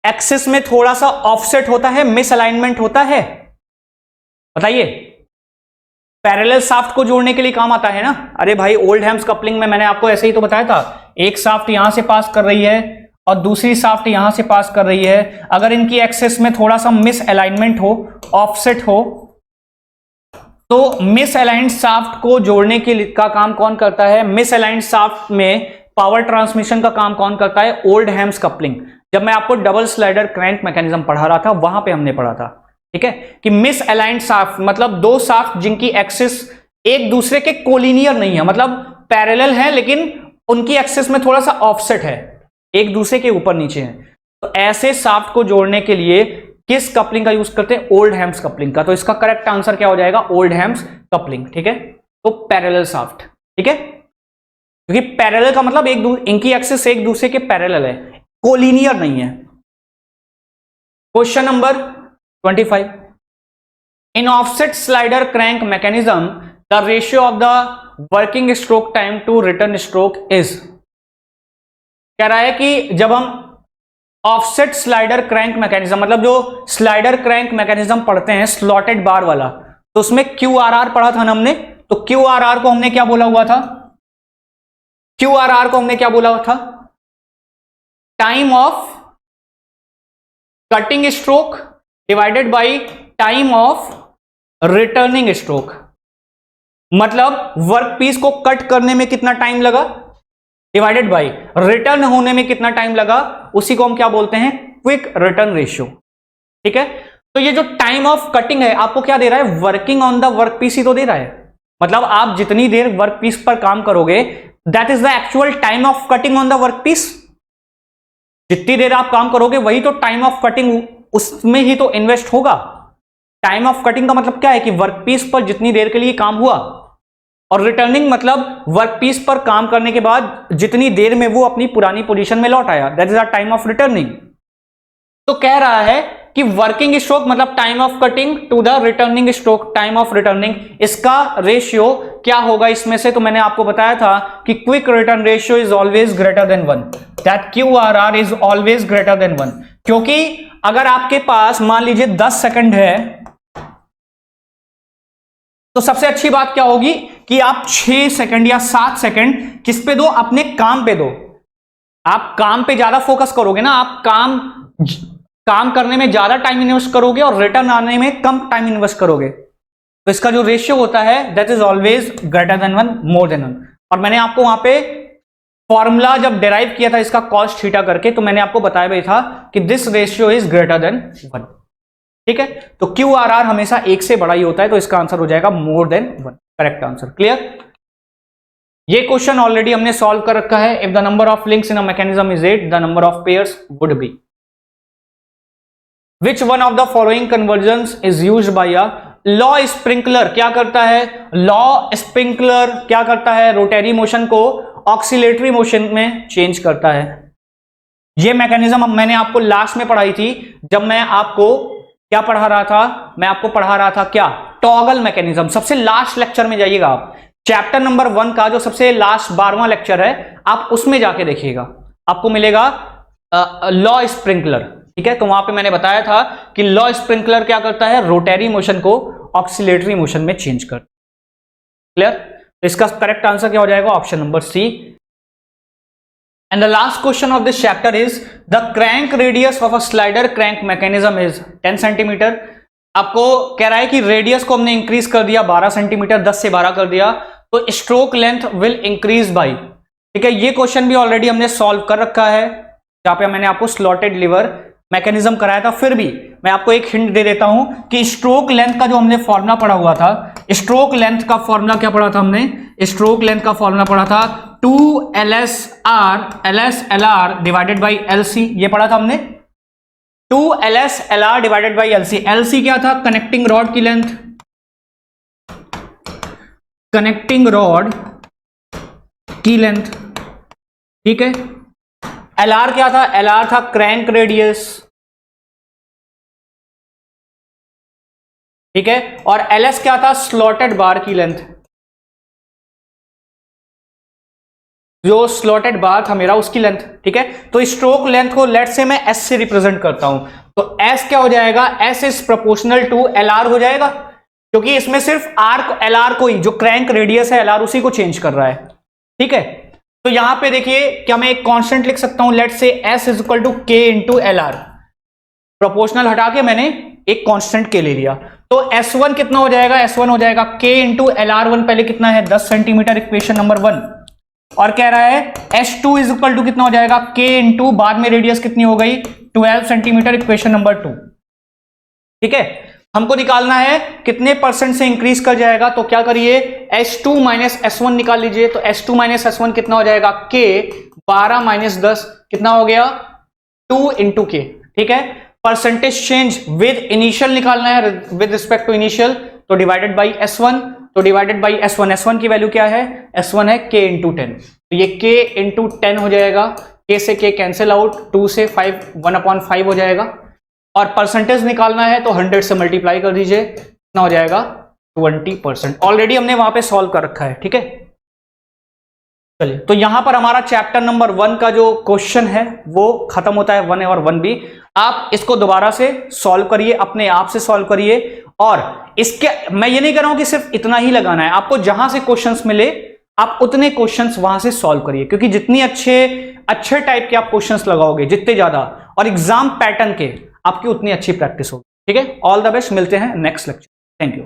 एक्सिस में थोड़ा सा ऑफसेट होता है, मिस अलाइनमेंट होता है। बताइए, पैरेलल शाफ्ट को जोड़ने के लिए काम आता है ना। अरे भाई ओल्ड हैम्स कपलिंग में मैंने आपको ऐसे ही तो बताया था, एक शाफ्ट यहां से पास कर रही है और दूसरी शाफ्ट यहां से पास कर रही है। अगर इनकी एक्सिस में थोड़ा सा मिस अलाइनमेंट हो, ऑफसेट हो, तो मिस अलाइंड शाफ्ट को जोड़ने का काम कौन करता है? मिस अलाइंड शाफ्ट में पावर ट्रांसमिशन का काम कौन करता है? ओल्डहैम्स कपलिंग। जब मैं आपको डबल स्लाइडर क्रैंक मैकेनिज्म पढ़ा रहा था वहां पे हमने पढ़ा था, ठीक है, कि मिस अलाइंड शाफ्ट मतलब दो शाफ्ट जिनकी एक्सिस एक दूसरे के कोलिनियर नहीं है, मतलब पैरेलल है लेकिन उनकी एक्सिस में थोड़ा सा ऑफसेट है, एक दूसरे के ऊपर नीचे है। तो ऐसे शाफ्ट को जोड़ने के लिए किस कपलिंग का यूज करते हैं? ओल्डहैम्स कपलिंग का। तो इसका करेक्ट आंसर क्या हो जाएगा? ओल्डहैम्स कपलिंग, ठीक है। तो पैरेलल शाफ्ट, ठीक है, क्योंकि पैरेलल का मतलब इनकी एक्सिस एक दूसरे के पैरेलल है, कोलिनियर नहीं है। Question number 25, in offset slider crank mechanism the ratio of the working stroke time to return stroke is. कह रहा है कि जब हम ऑफसेट स्लाइडर क्रैंक मैकेनिज्म मतलब जो स्लाइडर क्रैंक मैकेनिज्म पढ़ते हैं स्लॉटेड बार वाला, तो उसमें QRR पढ़ा था ना हमने। तो QRR को हमने क्या बोला हुआ था? QRR को हमने क्या बोला हुआ था? Time of cutting stroke divided by time of returning stroke. मतलब वर्क पीस को कट करने में कितना टाइम लगा डिवाइडेड बाय रिटर्न होने में कितना टाइम लगा, उसी को हम क्या बोलते हैं? क्विक रिटर्न रेशियो, ठीक है। तो ये जो टाइम ऑफ कटिंग है आपको क्या दे रहा है? Working on the work piece ही तो दे रहा है। मतलब आप जितनी देर वर्क पीस पर काम करोगे that is the actual time of cutting on the work piece. जितनी देर आप काम करोगे वही तो टाइम ऑफ कटिंग, उसमें ही तो इन्वेस्ट होगा। टाइम ऑफ कटिंग का मतलब क्या है? कि वर्क पीस पर जितनी देर के लिए काम हुआ, और रिटर्निंग मतलब वर्क पीस पर काम करने के बाद जितनी देर में वो अपनी पुरानी पोजीशन में लौट आया, that is the time of returning. तो कह रहा है कि वर्किंग स्ट्रोक मतलब time of cutting to the returning stroke time of returning, इसका रेशियो क्या होगा इसमें से? तो मैंने आपको बताया था कि quick return ratio is always greater than 1, that QRR is always greater than 1। क्योंकि अगर आपके पास मान लीजिए 10 सेकंड है, तो सबसे अच्छी बात क्या होगी कि आप 6 सेकंड या 7 सेकंड किस पे दो? अपने काम पे दो। आप काम पे ज्यादा फोकस करोगे ना, आप काम करने में ज्यादा टाइम इन्वेस्ट करोगे और रिटर्न आने में कम टाइम इन्वेस्ट करोगे। तो इसका जो रेशियो होता है that is always greater than 1, more than 1। और मैंने आपको वहां पे फॉर्मूला जब डिराइव किया था इसका कॉस थीटा करके, तो मैंने आपको बताया भी था कि this ratio is greater than 1, ठीक है। तो QRR हमेशा 1 से बड़ा ही होता है, तो इसका आंसर हो जाएगा more than 1, correct answer. Clear? ये क्वेश्चन ऑलरेडी हमने सॉल्व कर रखा है। If the number of links in a mechanism is 8, the number of pairs would be. Which one of the following convergence is used by a law sprinkler? क्या करता है law sprinkler? क्या करता है? रोटरी मोशन को oscillatory motion में change करता है। ये मैकेनिज्म मैंने आपको लास्ट में पढ़ाई थी, जब मैं आपको क्या पढ़ा रहा था? मैं आपको पढ़ा रहा था क्या? Toggle mechanism. सबसे लास्ट लेक्चर में जाइएगा आप, चैप्टर नंबर 1 का जो सबसे लास्ट 12वां लेक्चर है, आप उसमें जाके देखिएगा, आपको मिलेगा लॉ स्प्रिंकलर, ठीक है। तो वहां पे मैंने बताया था कि लॉ स्प्रिंकलर क्या करता है? रोटरी मोशन को ऑक्सीलेटरी मोशन में चेंज कर। क्लियर? तो इसका करेक्ट आंसर क्या हो जाएगा? Option number C. And the last question of this chapter is the crank radius of a slider crank mechanism is 10 centimetre. आपको कह रहा है कि रेडियस को हमने इंक्रीज कर दिया 12 सेंटीमीटर, 10 से 12 कर दिया, तो stroke length will increase by, ठीक है। ये क्वेश्चन भी ऑलरेडी हमने सॉल्व कर रखा है, जहां पे मैंने आपको स्लॉटेड लीवर मैकेनिज्म कराया था। फिर भी मैं आपको एक हिंट दे देता हूं कि स्ट्रोक लेंथ का जो हमने फॉर्मूला पढ़ा हुआ था, स्ट्रोक लेंथ का फॉर्मूला क्या पढ़ा था हमने? स्ट्रोक लेंथ का फॉर्मूला पढ़ा था 2LSR LSLR divided by LC, ये पढ़ा था हमने 2LSLR divided by LC। LC क्या था? कनेक्टिंग रॉड की लेंथ, कनेक्टिंग रॉड की लेंथ, ठीक है। LR क्या था? LR था क्रैंक रेडियस, ठीक है। और LS क्या था? स्लॉटेड बार की लेंथ। जो स्लॉटेड बार था मेरा उसकी लेंथ, ठीक है। तो स्ट्रोक लेंथ को लेट से मैं S से रिप्रेजेंट करता हूं, तो S क्या हो जाएगा? S is proportional to LR हो जाएगा, क्योंकि इसमें सिर्फ LR को ही, जो क्रैंक रेडियस है LR उसी को चेंज कर रहा है, ठीक है। तो यहां पे देखिए, क्या मैं एक कांस्टेंट लिख सकता हूं? Let say S is equal to K into LR। Proportional हटा के मैंने एक कांस्टेंट के ले लिया, तो S1 कितना हो जाएगा, S1 हो जाएगा K इंटू LR1, पहले कितना है 10 सेंटीमीटर, इक्वेशन नंबर 1। और कह रहा है S2 इज इक्वल टू कितना हो जाएगा, K इंटू बाद में रेडियस कितनी हो गई 12 सेंटीमीटर, इक्वेशन नंबर 2। ठीक है, हमको निकालना है कितने परसेंट से इंक्रीज कर जाएगा, तो क्या करिए S2 माइनस S1 निकाल लीजिए, तो S2 माइनस S1 कितना हो जाएगा, K 12 माइनस 10 कितना हो गया 2 इंटू K। ठीक है, परसेंटेज चेंज विद इनिशियल निकालना है, विद रिस्पेक्ट टू इनिशियल, तो डिवाइडेड बाई S1, तो डिवाइडेड बाई S1, S1 की वैल्यू क्या है, S1 है K इंटू 10, तो ये K इंटू 10 हो जाएगा, K से K कैंसिल आउट, 2 से 5 1/5 हो जाएगा, और परसेंटेज निकालना है तो 100 से मल्टीप्लाई कर दीजिए, कितना हो जाएगा 20%। ऑलरेडी हमने वहां पे सॉल्व कर रखा है। ठीक है, चलिए, तो यहां पर हमारा चैप्टर नंबर 1 का जो क्वेश्चन है वो खत्म होता है, 1A और 1B। आप इसको दोबारा से सॉल्व करिए, अपने आप से सॉल्व करिए, और इसके मैं ये नहीं कह रहा हूं कि सिर्फ इतना ही लगाना है, आपको जहां से क्वेश्चंस मिले आप उतने क्वेश्चंस वहां से सॉल्व करिए, क्योंकि जितनी अच्छे टाइप के आप क्वेश्चंस लगाओगे जितने ज्यादा, और एग्जाम पैटर्न के, आपकी उतनी अच्छी प्रैक्टिस होगी। ठीक है, ऑल द बेस्ट, मिलते हैं नेक्स्ट लेक्चर। Thank you.